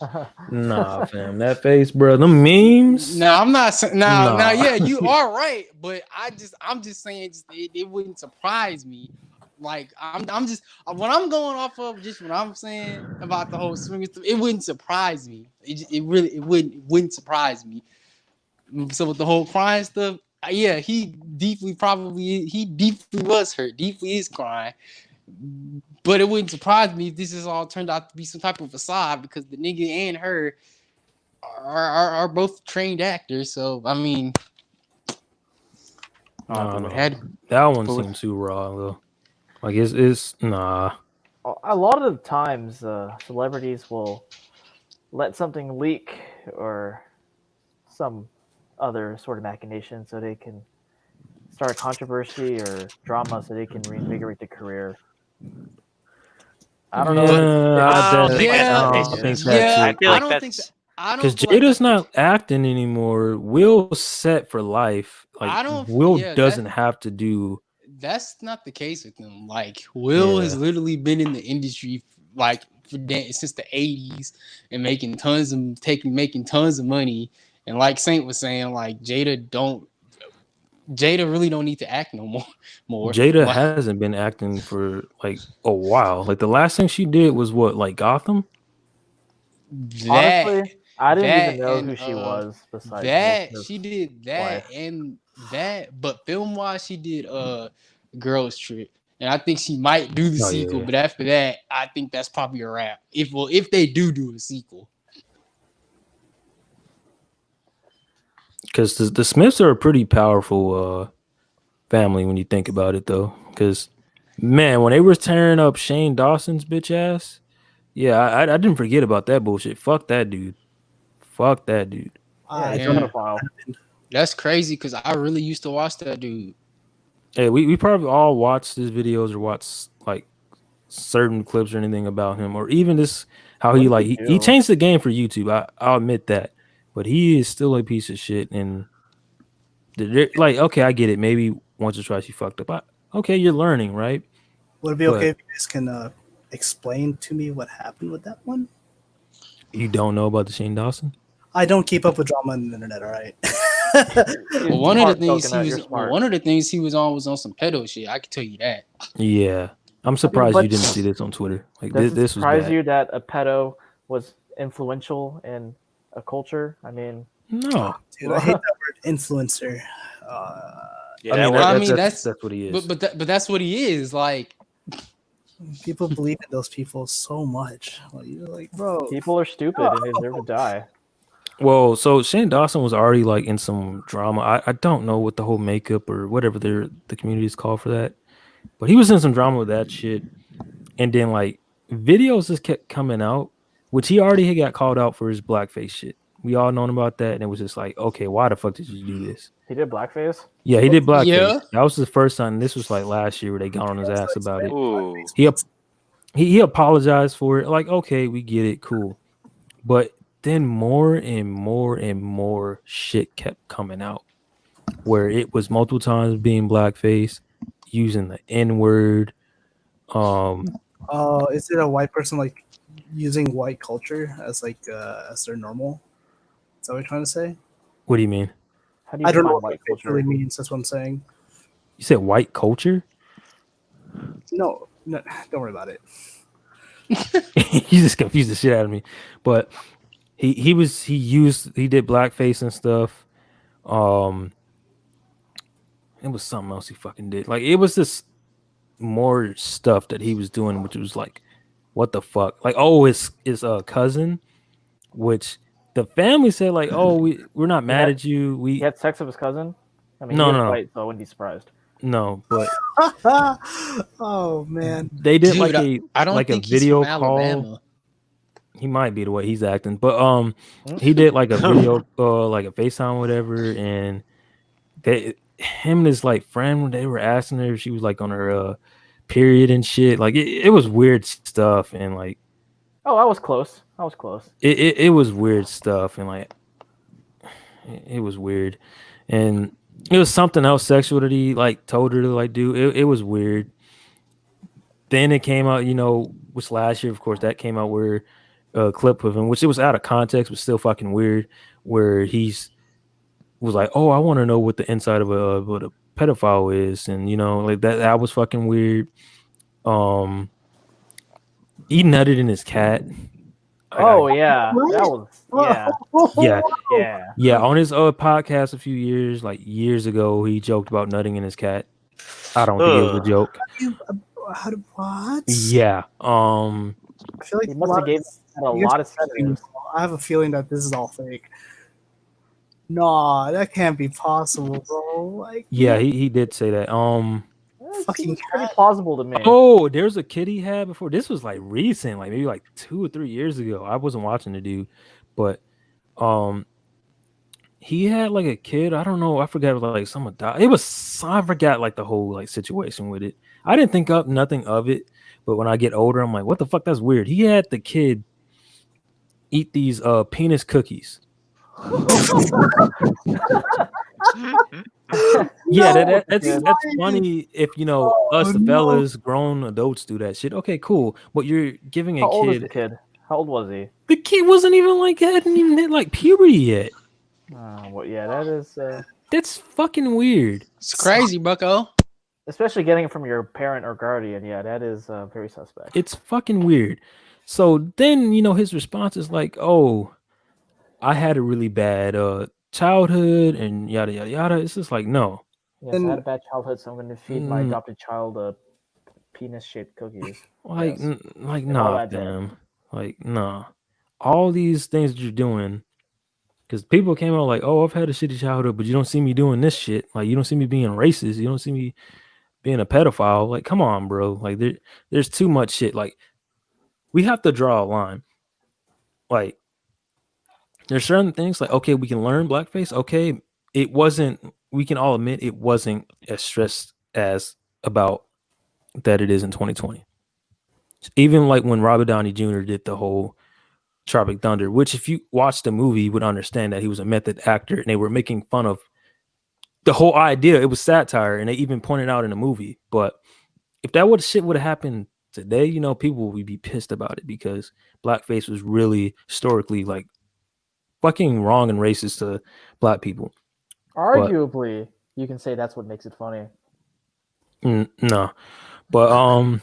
Nah, fam. That face, bro. Them memes. No, I'm not saying. No, Nah. yeah, you are right, but I'm just saying, it wouldn't surprise me. Like I'm just what I'm going off of, just what I'm saying about the whole swingers stuff. It wouldn't surprise me. It wouldn't surprise me. So with the whole crying stuff, yeah, he deeply was hurt, deeply is crying. But it wouldn't surprise me if this is all turned out to be some type of facade because the nigga and her are both trained actors. So I mean, No. That one seems too raw though. Like it's nah. A lot of the times, celebrities will let something leak or some other sort of machination so they can start a controversy or drama so they can reinvigorate their career. I don't know. I don't think I that's don't the think case. that's I it. feel like don't think that's because Jada's not acting anymore. Will's set for life. Like Will doesn't have to do. That's not the case with him. Like Will has literally been in the industry like since the 80s and making tons of money. And like Saint was saying, like Jada really don't need to act no more. Jada hasn't been acting for like a while. Like the last thing she did was what, like Gotham? Honestly, I didn't even know who she was. Besides that, she did that wife. And that, but film wise, she did Girls Trip, and I think she might do the sequel. Yeah. But after that, I think that's probably a wrap. If they do a sequel. Because the Smiths are a pretty powerful family when you think about it, though. Because man, when they were tearing up Shane Dawson's bitch ass, yeah, I didn't forget about that bullshit. Fuck that dude. Fuck that dude. Yeah, I he's a don't know. Yeah, pedophile. that's crazy because I really used to watch that dude. Hey, we probably all watched his videos or watched like certain clips or anything about him, or even this how What he did like he he do? changed the game for YouTube. I'll admit that, but he is still a piece of shit. And like, okay, I get it. Maybe once or twice you fucked up. Okay, you're learning, right? Would it be okay But if you guys can explain to me what happened with that one? you don't know about the Shane Dawson. I don't keep up with drama on the internet. All right. He's Well, one of the smart, things he coconut. was You're smart. one of the things he was on some pedo shit. I can tell you that. Yeah, I'm I mean, surprised but you didn't see this on Twitter. Like does it this was surprise bad. you that a pedo was influential in a culture? I mean, No, Dude, I hate that word influencer. Uh, Yeah, I that mean word. I that, mean, that's what he is. but that's what he is. Like, people believe in those people so much. Like, you're like, bro, people are stupid and they deserve to die. Well, so Shane Dawson was already like in some drama. I don't know what the whole makeup or whatever the community is called for that, but he was in some drama with that shit. And then like videos just kept coming out, which he already had got called out for his blackface shit. We all known about that, and it was just like, okay, why the fuck did you do this? He did blackface. Yeah, he did blackface. yeah, That was his first time. This was like last year where they got on his ass about it. Ooh. He ap- he apologized for it. Like, okay, we get it, cool. But then more and more and more shit kept coming out where it was multiple times being blackface, using the N word. is it a white person like using white culture as like as their normal? Is that what you're trying to say? What do you mean? How do you I don't know define what white white really culture? means. That's what I'm saying. You said white culture? No, no, don't worry about it. You just confused the shit out of me. But he did blackface and stuff. Um it was something else he fucking did. Like it was this more stuff that he was doing, which was like, what the fuck? Like, oh, it's a cousin, which the family said, like, oh, we're not mad had- at you. He had sex with his cousin. I mean, he No, is no, no. white, so I wouldn't be surprised. No, but Oh man, they did dude, I don't like a think he's from video call. Alabama. He might be the way he's acting, but he did like a video, like a FaceTime, whatever, and him and his like friend, they were asking her if she was like on her period and shit. Like it was weird stuff, and like Oh, I was close. I was close. it was weird stuff, and like it was weird, and it was something else sexual that he like told her to like do. It was weird. Then it came out, which last year, of course, that came out where a clip of him, which it was out of context, but still fucking weird, where was like, "Oh, I want to know what the inside of what a pedophile is," and like that was fucking weird. He nutted in his cat. Oh yeah, What? that was yeah, Yeah, yeah. yeah. On his podcast a few years ago, he joked about nutting in his cat. I don't think it was a Ugh. joke. What? Yeah. I feel like He must have gave that a you guys lot of are setting- sedatives. I have a feeling that this is all fake. Nah, that can't be possible, bro. Like, Yeah, he did say that. It Fucking seems pretty plausible to me. Oh, there's a kid he had before. This was like recent, like maybe like 2 or 3 years ago. I wasn't watching the dude, but um, he had like a kid. I don't know. I forgot like someone died. I forgot like the whole like situation with it. I didn't think up nothing of it, but when I get older, I'm like, what the fuck? That's weird. He had the kid eat these penis cookies. Yeah, that's funny if us the fellas, grown adults do that shit. Okay, cool. But you're giving a How old is kid. the kid? How old was he? The kid wasn't even like hadn't even hit like puberty yet. Well, yeah, that is That's fucking weird. It's crazy, Bucko. especially getting it from your parent or guardian. Yeah, that is very suspect. It's fucking weird. So then his response is like, "Oh, I had a really bad childhood and yada yada yada." It's just like no. Yes, I had a bad childhood, so I'm going to feed my adopted child penis-shaped cookies. Like, Yes. like It all nah, adds up. fam. Like, nah. All these things that you're doing Because people came out like, oh, I've had a shitty childhood, but you don't see me doing this shit. Like, you don't see me being racist. You don't see me being a pedophile. Like, come on, bro. Like, there's too much shit. Like, we have to draw a line. Like, there's certain things like, okay, we can learn blackface. Okay, it wasn't, we can all admit it wasn't as stressed as about that it is in 2020. Even like when Robert Downey Jr. did the whole Tropic Thunder, which if you watch the movie, you would understand that he was a method actor and they were making fun of the whole idea. It was satire and they even pointed out in the movie. But if that shit would have happened today, you know, people would be pissed about it because blackface was really historically like fucking wrong and racist to black people. Arguably, you can say that's what makes it funny. No, but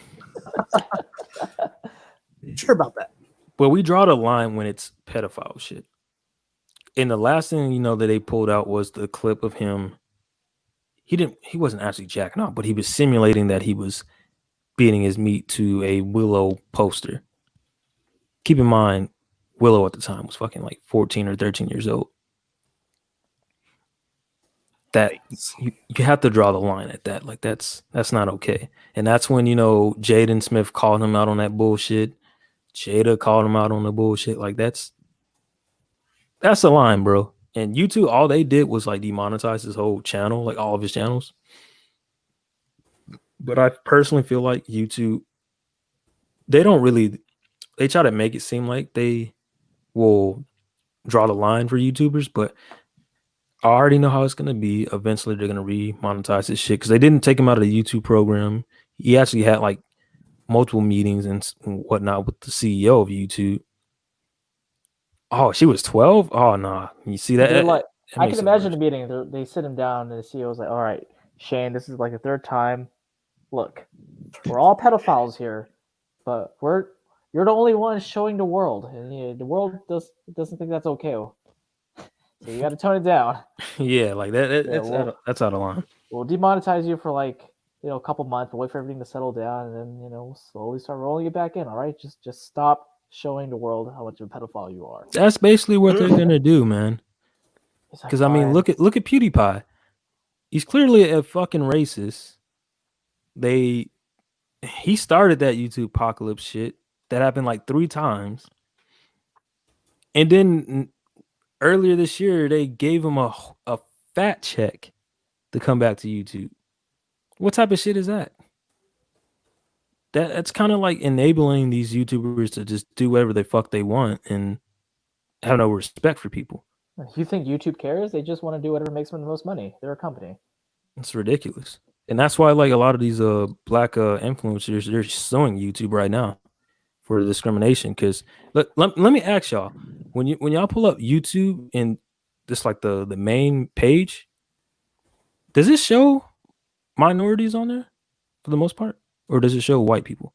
Sure about that. but we draw the line when it's pedophile shit. And the last thing you know that they pulled out was the clip of him. He wasn't actually jacking off, but he was simulating that he was beating his meat to a Willow poster. Keep in mind, Willow at the time was fucking like 14 or 13 years old. That you have to draw the line at that. Like that's not okay. And that's when, you know, Jaden Smith called him out on that bullshit. Jada called him out on the bullshit. Like that's a line, bro. And YouTube, all they did was like demonetize his whole channel, like all of his channels. But I personally feel like YouTube, they try to make it seem like they will draw the line for YouTubers, but I already know how it's going to be. Eventually, they're going to re-monetize this shit because they didn't take him out of the YouTube program. He actually had like multiple meetings and whatnot with the CEO of YouTube. Oh, she was 12? Oh, nah. You see that? They're like, It I makes can it imagine worse. the meeting. They sit him down, and the CEO was like, "All right, Shane, this is like the third time. Look, we're all pedophiles here, but you're the only one showing the world, and the world doesn't think that's okay. So you got to tone it down. Yeah, like that. Yeah, That's out of line. we'll demonetize you for like a couple months, but wait for everything to settle down, and then we'll slowly start rolling it back in. All right, just stop showing the world how much of a pedophile you are." That's basically what they're gonna do, man. He's like, Because I mean, "Fine." look at PewDiePie. He's clearly a fucking racist. He started that YouTube apocalypse shit that happened like 3 times, and then earlier this year they gave him a fat check to come back to YouTube. What type of shit is that? That's kind of like enabling these YouTubers to just do whatever the fuck they want and have no respect for people. You think YouTube cares? They just want to do whatever makes them the most money. They're a company. It's ridiculous. And that's why like a lot of these black influencers, they're suing YouTube right now for discrimination. Because let me ask y'all, when y'all pull up YouTube and just like the main page, does it show minorities on there for the most part, or does it show white people?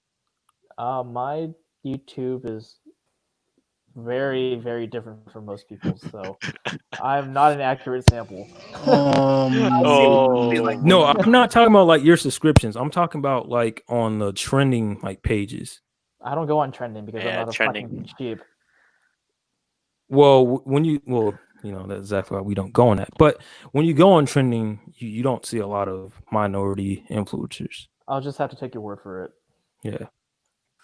My YouTube is very, very different from most people's, so I'm not an accurate sample. Oh, No, I'm not talking about like your subscriptions. I'm talking about like on the trending like pages. I don't go on trending because I'm Yeah, not a trending. fucking sheep. Well, you know, that's exactly why we don't go on that. But when you go on trending, you don't see a lot of minority influencers. I'll just have to take your word for it. Yeah.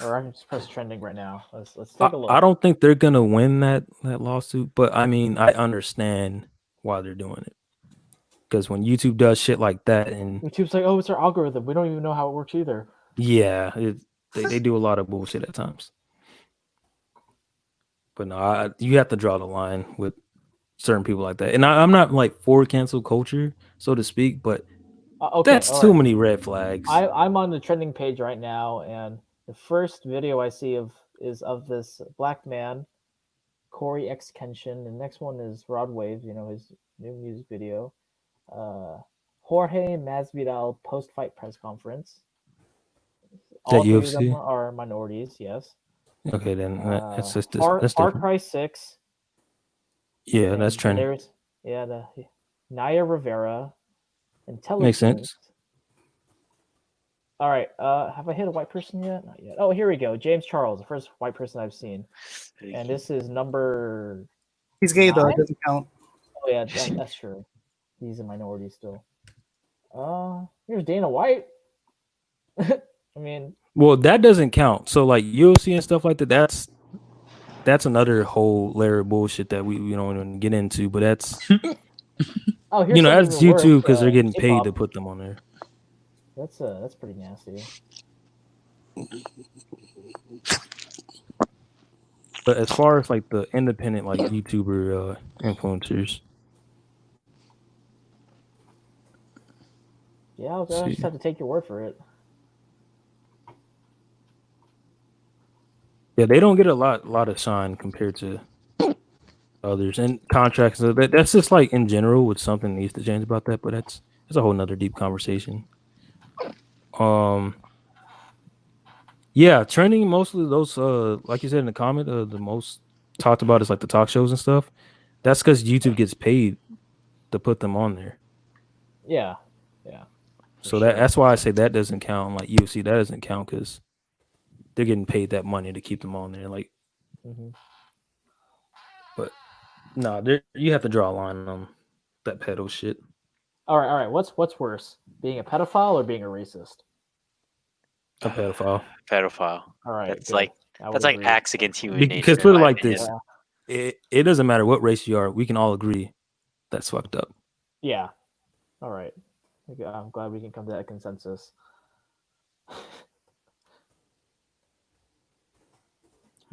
Or I can just press trending right now. Let's take a look. I don't think they're gonna win that lawsuit, but I mean, I understand why they're doing it. Because when YouTube does shit like that, and YouTube's like, oh, it's our algorithm. We don't even know how it works either. yeah, they do a lot of bullshit at times. But no, you have to draw the line with certain people like that. And I'm not like for cancel culture, so to speak, but Okay, that's all too right. many red flags. I'm on the trending page right now, and the first video I see is of this black man, Corey X Kenshin. The next one is Rod Wave, his new music video. Jorge Masvidal post-fight press conference. All That three of them UFC. are minorities, yes. Okay, then that's just Far that's different. Cry 6. Yeah, And that's trending. there's the Naya Rivera, Intelligence. Makes sense. All right. Have I hit a white person yet? Not yet. Oh, here we go. James Charles, the first white person I've seen, and this is number He's gay though. It 9? doesn't count. Oh yeah, that's true. He's a minority still. Here's Dana White. I mean, Well, that doesn't count. So like UFC and stuff like that, that's another whole layer of bullshit that we don't even get into. But that's oh, here's something that's even worse, YouTube because they're getting paid K-pop. to put them on there. That's pretty nasty. But as far as like the independent like YouTuber influencers, Yeah, I'll just have to take your word for it. yeah, they don't get a lot of shine compared to others and contracts. So that's just like in general, with something needs to change about that. But that's a whole nother deep conversation. Yeah, trending mostly those like you said in the comment, the most talked about is like the talk shows and stuff. That's because YouTube gets paid to put them on there. Yeah. So that's why I say that doesn't count. Like UFC, that doesn't count because they're getting paid that money to keep them on there. Like, but no, you have to draw a line on that pedo shit. All right. What's worse, being a pedophile or being a racist? A pedophile. Pedophile. All right, That's like agree. acts against human nature. Because put it in my like opinion. this, it doesn't matter what race you are. We can all agree that's fucked up. Yeah. All right. I'm glad we can come to that consensus.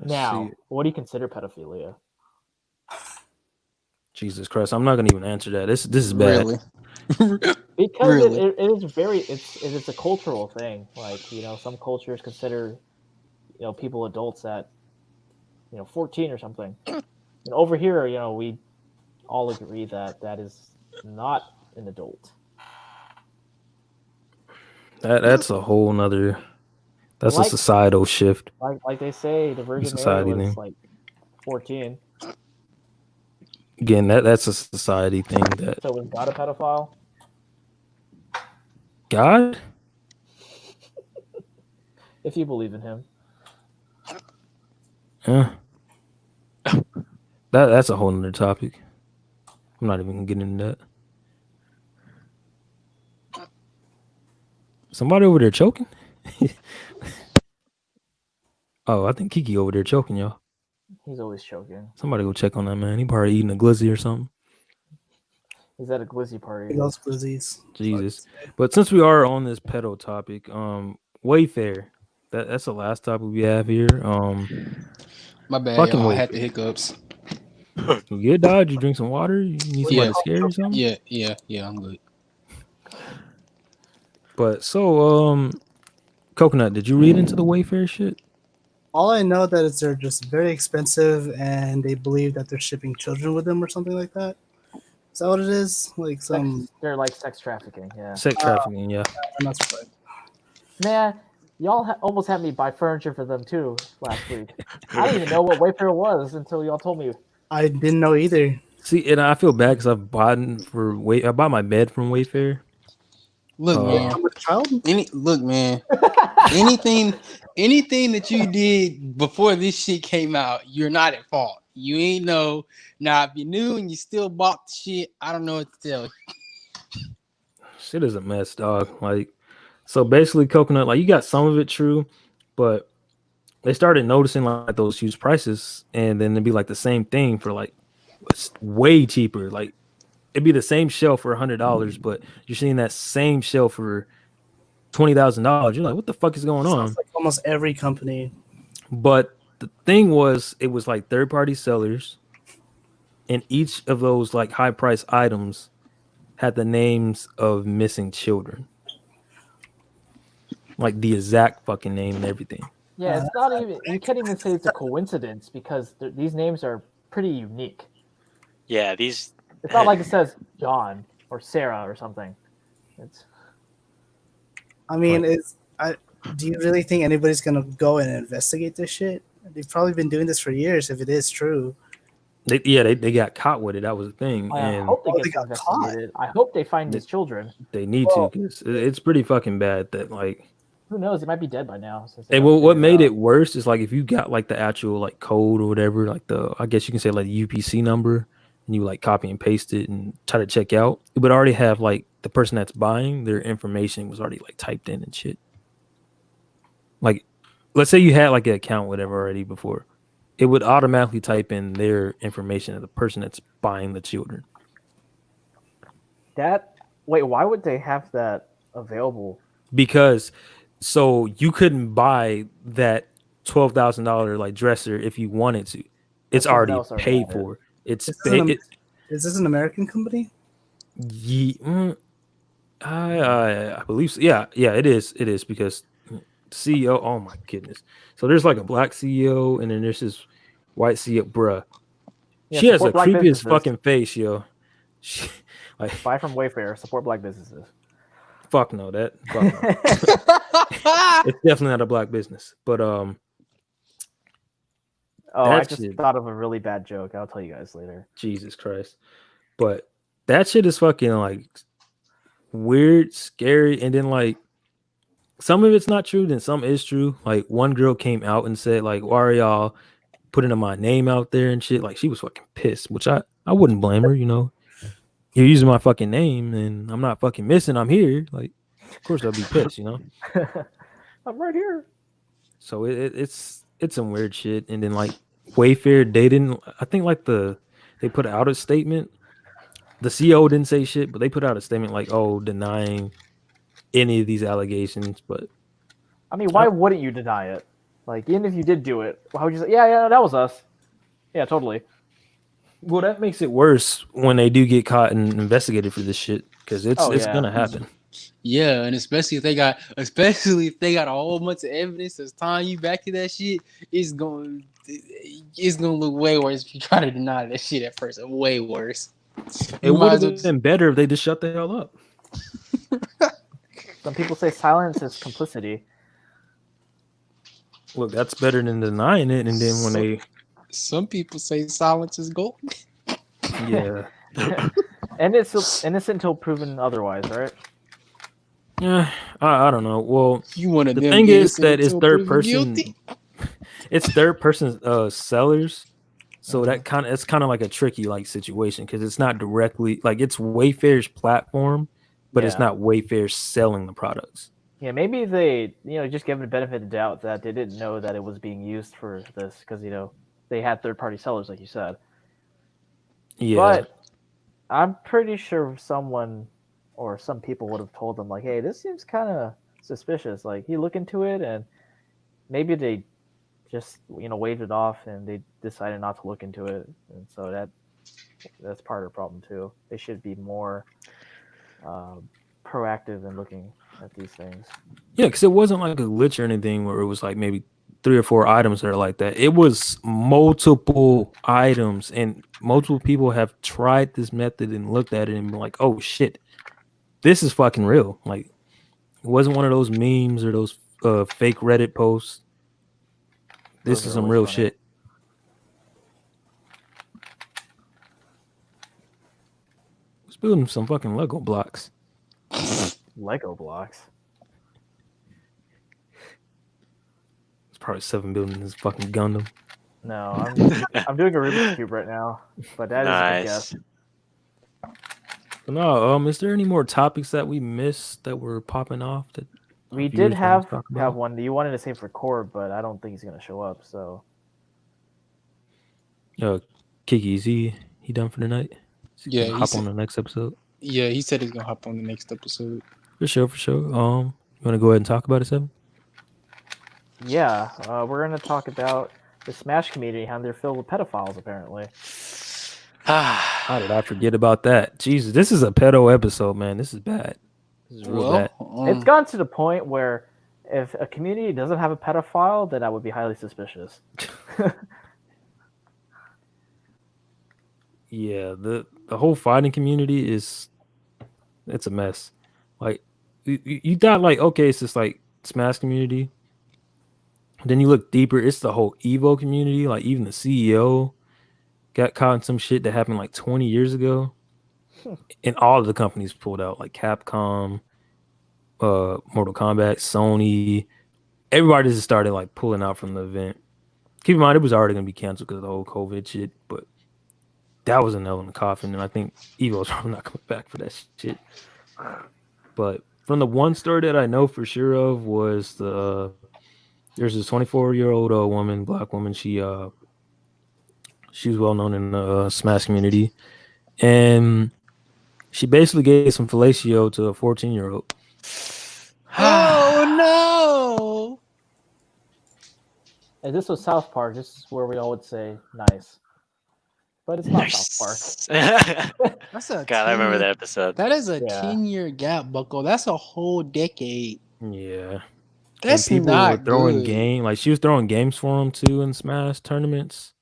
Now, what do you consider pedophilia? Jesus Christ, I'm not gonna even answer that. This is bad. Really? Because Really? it is it's a cultural thing. Like, some cultures consider people adults at 14 or something. And over here, we all agree that is not an adult. That's a whole nother. That's a societal shift. Like they say, the Virgin Society Mary was thing. like 14. Again, that's a society thing. That So was God a pedophile? God? If you believe in him. Yeah. That's a whole nother topic. I'm not even gonna get into that. Somebody over there choking? Oh, I think Kiki over there choking, y'all. He's always choking. Somebody go check on that man. He probably eating a glizzy or something. He's at a glizzy party. He loves glizzies. Jesus. But since we are on this pedo topic, Wayfair. That's the last topic we have here. My bad, fucking y'all. I Wayfair. had the hiccups. You good, dog? You drink some water? You need somebody scared or something? Yeah, I'm good. But so, Coconut, did you read into the Wayfair shit? All I know that is they're just very expensive, and they believe that they're shipping children with them or something like that. Is that what it is? Like they're like sex trafficking, yeah. Sex trafficking, yeah. I'm not surprised. Man, y'all almost had me buy furniture for them too last week. I didn't even know what Wayfair was until y'all told me. I didn't know either. See, and I feel bad because I bought my bed from Wayfair. Look, man. Look, man. Anything that you did before this shit came out, you're not at fault. You ain't know. Now, if you knew and you still bought the shit, I don't know what to tell you. Shit is a mess, dog. Like, so basically, Coconut, like, you got some of it true, but they started noticing like those huge prices, and then it'd be like the same thing for like way cheaper. Like, it'd be the same shelf for $100, but you're seeing that same shelf for $20,000. You're like, what the fuck is going on? Like almost every company. But the thing was, it was like third-party sellers, and each of those like high-price items had the names of missing children, like the exact fucking name and everything. Yeah, it's not even. You can't even say it's a coincidence because these names are pretty unique. Yeah, It's not like it says John or Sarah or something. It's. I mean, do you really think anybody's gonna go and investigate this shit? They've probably been doing this for years. If it is true, They got caught with it. That was the thing. I And hope they get investigated. I hope they find these children. they need to, because it's pretty fucking bad that like Who knows? He might be dead by now. Since they And haven't what figured made out. it worse is like if you got like the actual like code or whatever, like I guess you can say like the UPC number, and you like copy and paste it and try to check out, it would already have like the person that's buying their information was already like typed in and shit. Like, let's say you had like an account whatever already before, it would automatically type in their information of the person that's buying the children. Wait, why would they have that available? Because so you couldn't buy that $12,000 like dresser if you wanted to. It's If someone already else already paid had it. for. It's This isn't it, is this an American company? I believe so. Yeah, it is. It is because CEO. Oh my goodness. So there's like a black CEO and then there's this white CEO, bruh. Yeah, She has the support black creepiest businesses. fucking face, yo. She, like Buy from Wayfair. Support black businesses. fuck no, fuck no. It's definitely not a black business, but Oh, I that just shit. thought of a really bad joke. I'll tell you guys later. Jesus Christ. But that shit is fucking like weird, scary, and then like some of it's not true, then some is true. Like one girl came out and said, like, why are y'all putting my name out there and shit? Like she was fucking pissed, which I wouldn't blame her, you know. You're using my fucking name and I'm not fucking missing, I'm here. Like, of course I'll be pissed, you know. I'm right here. So it's some weird shit. And then like Wayfair, they didn't I think like they put out a statement. The CEO didn't say shit, but they put out a statement like, oh, denying any of these allegations. But I mean, why wouldn't you deny it? Like, even if you did do it, how would you say, yeah, that was us? Yeah, totally. well, that makes it worse when they do get caught and investigated for this shit because it's yeah. gonna happen. Yeah, and especially if they got a whole bunch of evidence that's tying you back to that shit, it's gonna look way worse if you try to deny that shit at first. Way worse. It would have been better if they just shut the hell up. Some people say silence is complicity. Look, that's better than denying it. And then when some people say silence is gold. yeah, And it's innocent until proven otherwise, right? yeah, I don't know. Well, You want the thing is that it's third person. It's third person sellers, so it's kind of like a tricky like situation because it's not directly like it's Wayfair's platform, but it's not Wayfair selling the products. Yeah, maybe they just give it a benefit of the doubt that they didn't know that it was being used for this because they had third party sellers like you said. Yeah, but I'm pretty sure someone or some people would have told them like, hey, this seems kind of suspicious. Like, you look into it, and maybe they just waved it off and they decided not to look into it, and so that's part of the problem too. They should be more proactive in looking at these things. Yeah, because it wasn't like a glitch or anything where it was like maybe 3 or 4 items that are like that. It was multiple items, and multiple people have tried this method and looked at it and been like, "Oh shit, this is fucking real." Like, it wasn't one of those memes or those fake Reddit posts. This is some real shit. Let's build some fucking Lego blocks. Lego blocks. It's probably 7 building this fucking Gundam. No, I'm doing a Rubik's Cube right now, but that is a good guess. But no, is there any more topics that we missed that were popping off? That we did have one that you wanted to save for Core, but I don't think he's gonna show up. So, Kiki, is he done for the night? Yeah, hop on the next episode. Yeah, he said he's gonna hop on the next episode. For sure. You want to go ahead and talk about it, Seven? Yeah, we're gonna talk about the Smash community, how they're filled with pedophiles, apparently. How did I forget about that? Jesus, this is a pedo episode, man. This is bad. This is real bad. It's gone to the point where if a community doesn't have a pedophile, then I would be highly suspicious. Yeah, the whole fighting community it's a mess. Like you thought like, okay, it's just like Smash community. Then you look deeper, it's the whole Evo community. Like even the CEO got caught in some shit that happened like 20 years ago. And all of the companies pulled out, like Capcom, Mortal Kombat, Sony, everybody just started like pulling out from the event. Keep in mind, it was already gonna be canceled because of the whole COVID shit, but that was a nail in the coffin, and I think Evo's probably not coming back for that shit. But from the one story that I know for sure of was there's this 24-year-old woman, black woman. She was well known in the Smash community, and she basically gave some fellatio to a 14-year-old. Oh no! If this was South Park, this is where we all would say nice. But it's not South Park. That's a God, I remember 10-year that episode. That is a Yeah. 10-year gap, Bucko. That's a whole decade. Yeah, That's and people were not throwing good. like she was throwing games for him too in Smash tournaments,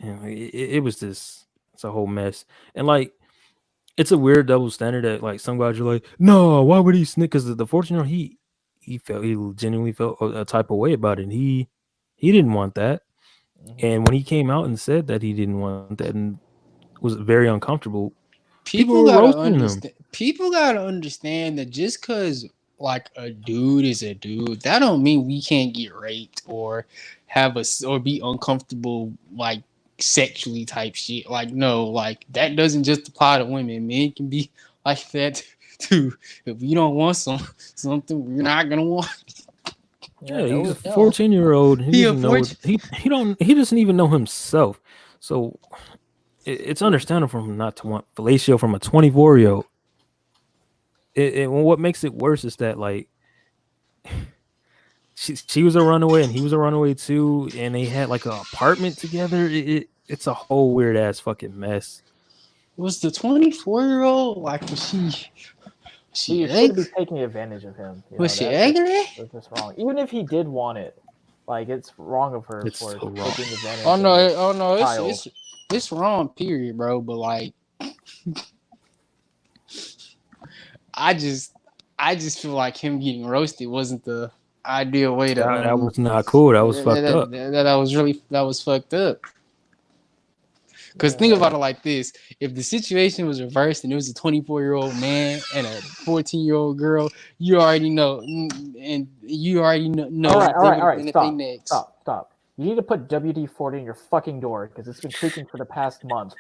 and like, it was this. It's a whole mess, and like it's a weird double standard that like some guys are like, no, why would he snick? Because the 14-year-old he genuinely felt a type of way about it. He didn't want that, and when he came out and said that he didn't want that and was very uncomfortable, people were roasting him. People gotta understand that just because like a dude is a dude, that don't mean we can't get raped or or be uncomfortable like sexually type shit. Like no, like that doesn't just apply to women. Men can be like that too. If we don't want something, we're not gonna want. Yeah, he's a 14-year-old. He doesn't know. He doesn't even know himself. So it's understandable for him not to want fellatio from a 24-year-old. What makes it worse is that like she was a runaway and he was a runaway too, and they had like an apartment together. It's a whole weird ass fucking mess. Was the 24-year-old like was she should be taking advantage of him? Was she angry? That's just wrong. Even if he did want it, like it's wrong of her It's for so wrong. taking advantage. Oh no! Of Oh no! It's wrong. Period, bro. But like, I just feel like him getting roasted wasn't the ideal way to. That was not cool. That was fucked up. That was fucked up. Because think about it like this: if the situation was reversed and it was a 24-year-old man and a 14-year-old girl, you already know, and you already know. All right. Stop. You need to put WD-40 in your fucking door because it's been creaking for the past month.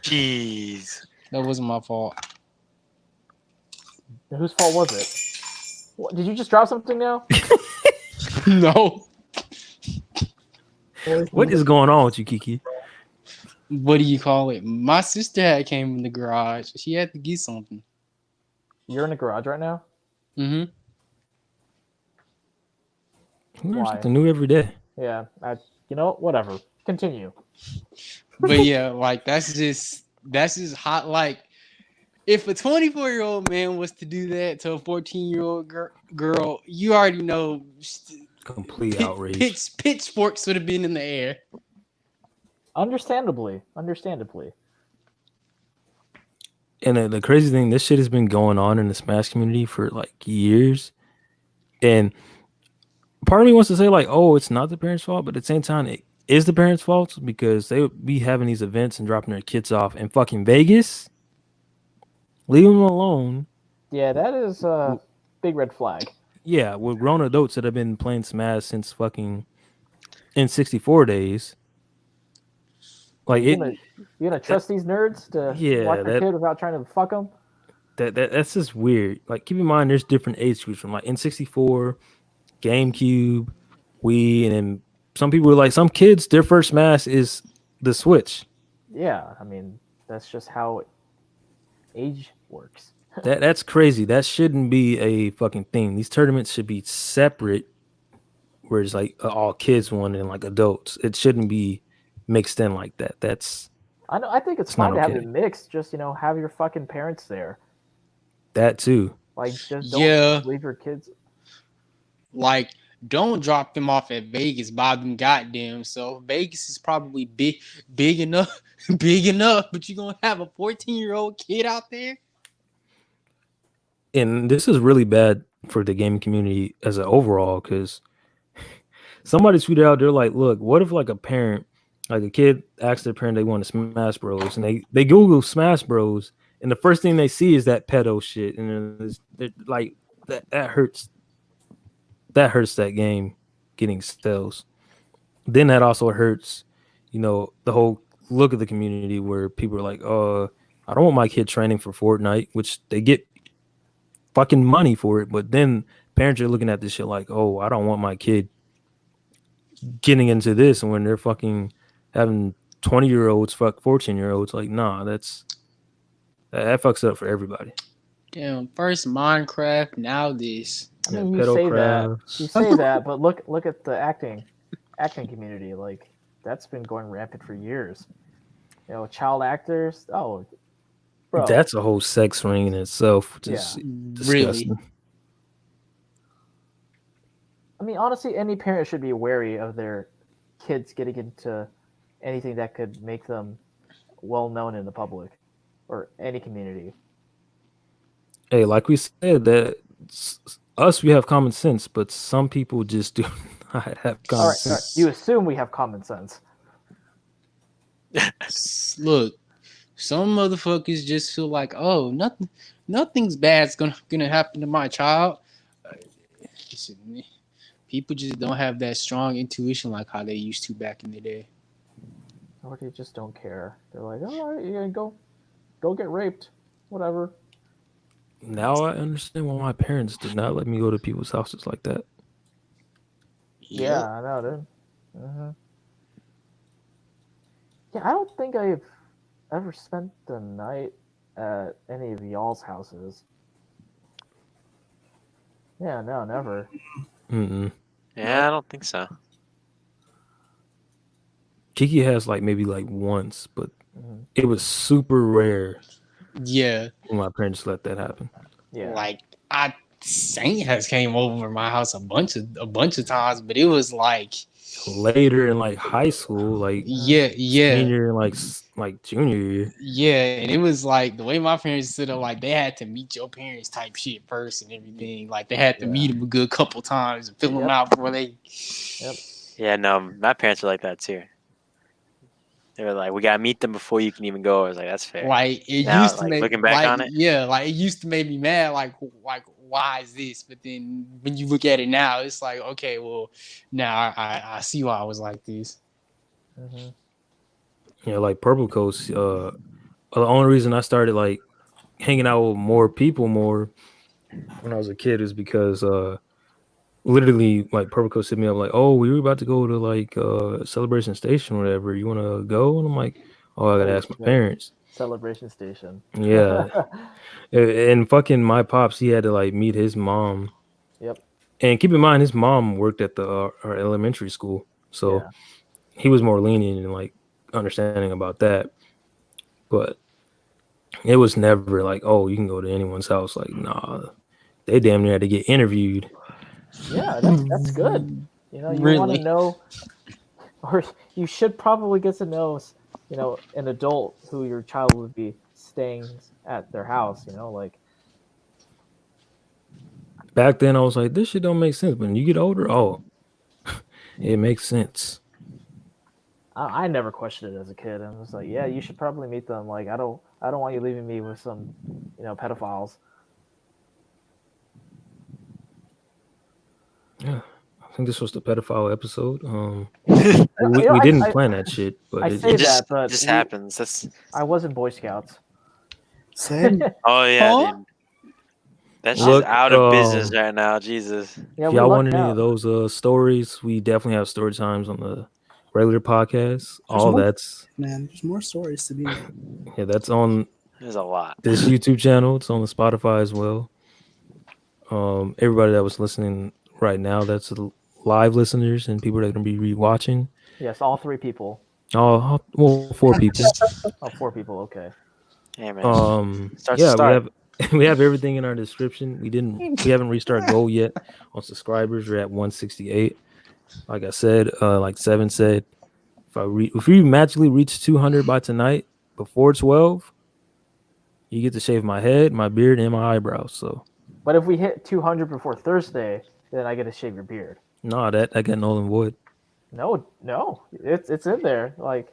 Jeez. That wasn't my fault. Whose fault was it? What, did you just drop something now? No. What is going on with you, Kiki? What do you call it? My sister had came in the garage. She had to get something. You're in the garage right now? Mm-hmm. You learn something new every day. Yeah. Whatever. Continue. But yeah, like that's just hot. Like if a 24-year-old man was to do that to a 14-year-old girl, you already know. Complete outrage. Pitchforks would have been in the air. Understandably. And the crazy thing, this shit has been going on in the Smash community for like years. And part of me wants to say like, oh, it's not the parents' fault, but at the same time, it is the parents' fault because they would be having these events and dropping their kids off in fucking Vegas. Leave them alone. Yeah, that is a big red flag. Yeah, with grown adults that have been playing Smash since fucking N64 days. Like you gonna trust these nerds to watch their kid without trying to fuck them? That's just weird. Like keep in mind, there's different age groups from like N64, GameCube, Wii, and then some people are like some kids. Their first Smash is the Switch. Yeah, I mean that's just how age works. That's crazy. That shouldn't be a fucking thing. These tournaments should be separate, where it's like all kids one and like adults. It shouldn't be mixed in like that. I think it's fine to have it mixed. Just have your fucking parents there. That too. Like just don't leave your kids. Like don't drop them off at Vegas by them goddamn self. Vegas is probably big enough, but you're gonna have a 14-year-old kid out there. And this is really bad for the gaming community as an overall because somebody tweeted out, they're like, look, what if like a parent, like a kid asks their parent they want to Smash Bros. And they Google Smash Bros. And the first thing they see is that pedo shit. And they're like, that hurts. That hurts that game getting sales. Then that also hurts, the whole look of the community where people are like, I don't want my kid training for Fortnite, which they get fucking money for it. But then parents are looking at this shit like, oh, I don't want my kid getting into this. And when they're fucking having 20-year-olds fuck 14-year-olds, like, nah, that fucks it up for everybody. Damn, first Minecraft, now this. I mean, Yeah, you say pedocrafts. that, but look at the acting community. Like that's been going rampant for years. Child actors. Oh, bro, That's a whole sex ring in itself. Just Really? disgusting. I mean, honestly, any parent should be wary of their kids getting into anything that could make them well known in the public or any community. Hey, like we said, that us, we have common sense, but some people just do not have All common right, sense. you assume we have common sense. Look, some motherfuckers just feel like, oh, nothing's bad's gonna happen to my child. People just don't have that strong intuition like how they used to back in the day. Or they just don't care. They're like, all right, you're gonna go get raped, whatever. Now I understand why my parents did not let me go to people's houses like that. Yeah, I know, dude. Yeah, I don't think I've ever spent the night at any of y'all's houses. Yeah, no, never. Mm-mm. Yeah, I don't think so. Kiki has maybe once, but Mhm. it was super rare Yeah, when my parents let that happen. Yeah. like Saint has came over my house a bunch of times, but it was like Later in high school, yeah, senior and like junior year. yeah, and it was like the way my parents set up, like they had to meet your parents type shit first and everything. Like they had to meet them a good couple times and fill them out before they. Yep. Yeah, no, my parents were like that too. They were like, "We gotta meet them before you can even go." I was like, "That's fair." Like it Now, used to make looking back on it, like it used to make me mad. Like why is this? But then when you look at it now, it's like okay, well now I see why I was like this. Mm-hmm. Yeah, like Purple Coast. The only reason I started hanging out with more people more when I was a kid is because literally Purple Coast hit me up like, oh, we were about to go to Celebration Station or whatever. You want to go? And I'm like, oh, I gotta Holy ask my shit. parents. Celebration Station. Yeah. And fucking my pops, he had to meet his mom. Yep. And keep in mind, his mom worked at our elementary school, so he was more lenient and understanding about that. But it was never oh, you can go to anyone's house. Nah, they damn near had to get interviewed. Yeah, that's good. You want to Really? know, or you should probably get to know, an adult who your child would be staying at their house. Back then, I was like, this shit don't make sense. But when you get older, oh, it makes sense. I never questioned it as a kid. I was like, yeah, you should probably meet them. Like, I don't want you leaving me with some, pedophiles. Yeah, I think this was the pedophile episode. We didn't plan that shit, but I it say just, that, but just happens. That's I was in Boy Scouts. Same. oh yeah, Huh? dude. That shit's Look, out of business right now. Jesus. Yeah, if we y'all lucked want any out. of those stories, we definitely have story times on the regular podcast. All more- that's Man, there's more stories to be made. yeah, that's on There's a lot. this YouTube channel. It's on the Spotify as well. Everybody that was listening right now, that's live listeners and people that are gonna be rewatching. Yes, all 3 people. Oh, well, 4 people. Oh, 4 people. Okay. Hey man. Start to Yeah, start. we have everything in our description. We haven't reached our goal yet on subscribers. We're at 168. Like I said, like Seven said, if we magically reach 200 by tonight before 12, you get to shave my head, my beard, and my eyebrows. So But if we hit 200 before Thursday, then I get to shave your beard. no, that got null and void. No, it's in there. Like,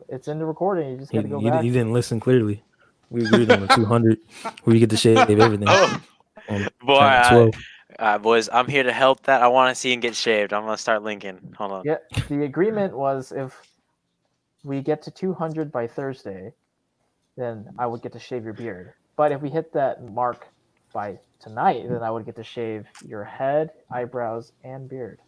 it's in the recording. You just got to go back. You didn't listen clearly. We agreed on the 200 where you get to shave everything. Oh, on Boy, channel 12. boys, I'm here to help that. I want to see him get shaved. I'm gonna start linking. Hold on. Yeah, the agreement was if we get to 200 by Thursday, then I would get to shave your beard. But if we hit that mark by tonight, then I would get to shave your head, eyebrows, and beard.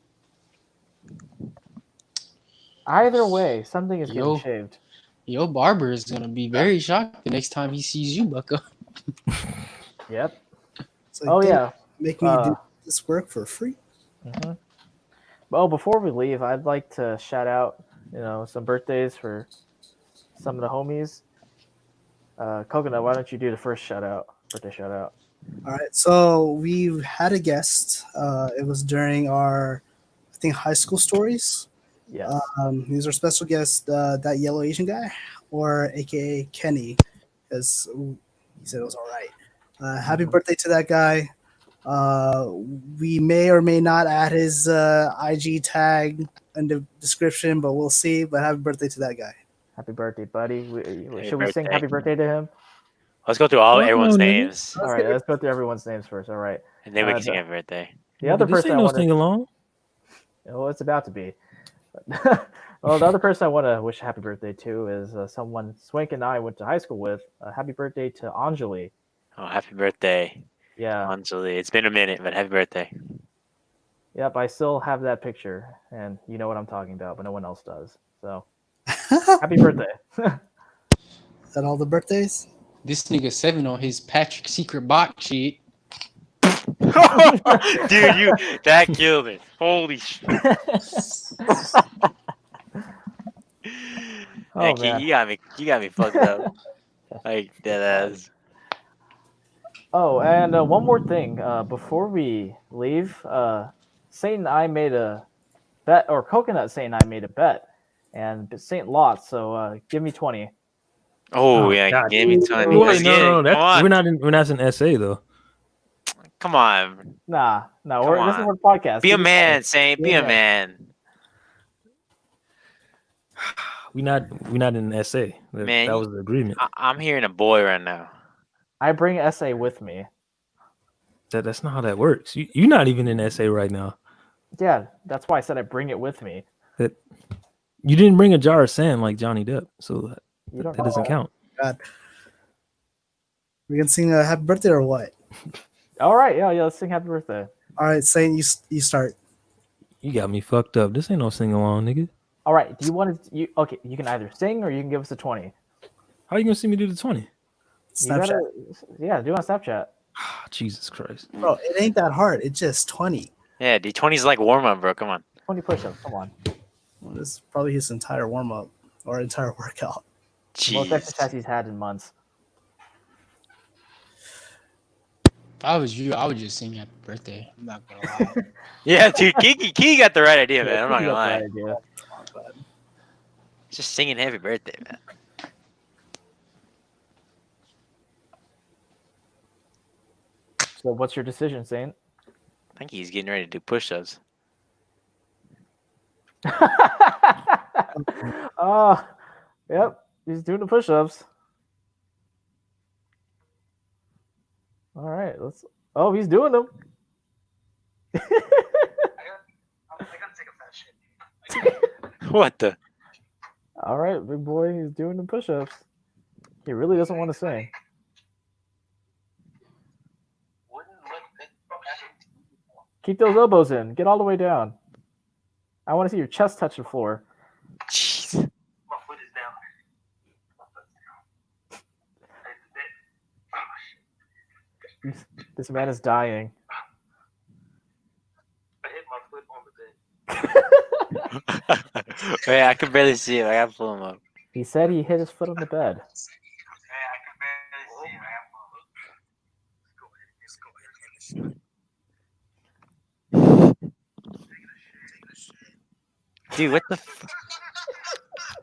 Either way, something is getting Yo. shaved. Your barber is gonna be very shocked the next time he sees you, Bucko. Yep. It's like, Oh damn, yeah. make me do this work for free. Mm-hmm. Well, before we leave, I'd like to shout out, some birthdays for some of the homies. Coconut, why don't you do the first birthday shout out? All right, so we had a guest. It was during our, I think, high school stories. Yes. He was our special guest, that yellow Asian guy, or AKA Kenny, because he said it was all right. Happy birthday to that guy. We may or may not add his IG tag in the description, but we'll see. But happy birthday to that guy. Happy birthday, buddy. Happy Should we sing birthday. happy birthday to him? Let's go through everyone's names, All right, let's go through everyone's names first. All right. and then we can sing happy birthday. The other This person ain't I no want to. sing along. Well, it's about to be. Well, the other person I want to wish happy birthday to is someone Swank and I went to high school with. Happy birthday to Anjali. Oh, happy birthday, Yeah. Anjali. It's been a minute, but happy birthday. Yep, I still have that picture, and you know what I'm talking about, but no one else does. So, happy birthday. Is that all the birthdays? This nigga 7 on his Patrick Secret box sheet. Dude, that killed it. Holy shit. Oh, Hey, man. you got me fucked up. Like dead ass. Oh, and one more thing. Before we leave, Saint and I made a bet, or Coconut Saint and I made a bet, and Saint lost. So give me 20. Oh, Oh, yeah, God. give me 20. Wait, Let's get no, it. Come on. we're not in SA though. Come on. Nah, no, Come this is on. our podcast. Be a Give me man, 20. Saint. Be a man. We not in SA. Man, That was the agreement. I'm hearing a boy right now. I bring SA with me. That's not how that works. You're not even in SA right now. Yeah, that's why I said I bring it with me. You didn't bring a jar of sand like Johnny Depp, so You don't that doesn't count. God. We can sing a happy birthday or what? All right, yeah, let's sing happy birthday. All right, Saint, you start. You got me fucked up. This ain't no sing along, nigga. All right, do you want to? Okay, you can either sing or you can give us a 20. How you gonna see me do the 20? You Snapchat. gotta, yeah, do it on Snapchat. Jesus Christ. Bro, it ain't that hard. It's just 20. Yeah, D20's like warm up, bro. Come on. 20 push-ups. Come on. Well, this is probably his entire warm up or entire workout. Most Jeez. exercise he's had in months. If I was you, I would just sing happy birthday. I'm not gonna lie. Yeah, dude, Kiki got the right idea, man. I'm not You gonna got lie. the idea. Just singing happy birthday, man. So, what's your decision, Saint? I think he's getting ready to do push-ups. Yep, he's doing the push-ups. All right, let's. Oh, he's doing them. I gotta take a fat shit. What the? All right, big boy, he's doing the push-ups. He really doesn't want to sing. Keep those elbows in. Get all the way down. I want to see your chest touch the floor. Jeez. My foot is down. This man is dying. I hit my foot on the bed. Wait, I can barely see it. I gotta pull him up. He said he hit his foot on the bed. Dude, what the?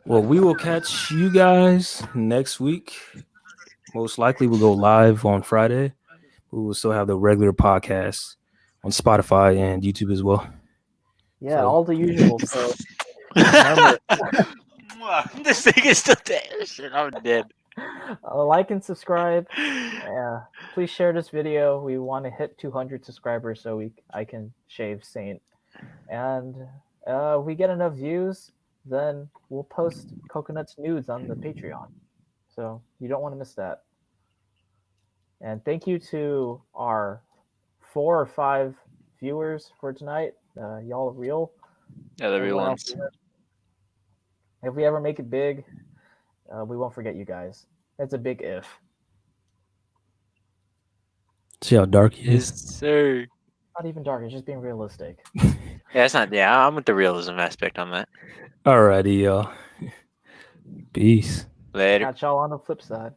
Well, we will catch you guys next week. Most likely we'll go live on Friday. We will still have the regular podcast on Spotify and YouTube as well. Yeah, So- all the usual. So remember, This thing is still dead. Shit, I'm dead. Like and subscribe. Please share this video. We want to hit 200 subscribers so I can shave Saint. And if we get enough views, then we'll post Coconut's nudes on the Patreon. So you don't want to miss that. And thank you to our 4 or 5 viewers for tonight. Y'all are real. Yeah, the real Everyone else ones. isn't. If we ever make it big, we won't forget you guys. It's a big if. See how dark he Yes, is. sir. Not even dark. It's just being realistic. Yeah, it's not. Yeah, I'm with the realism aspect on that. Alrighty, y'all. Peace. Later. Catch y'all on the flip side.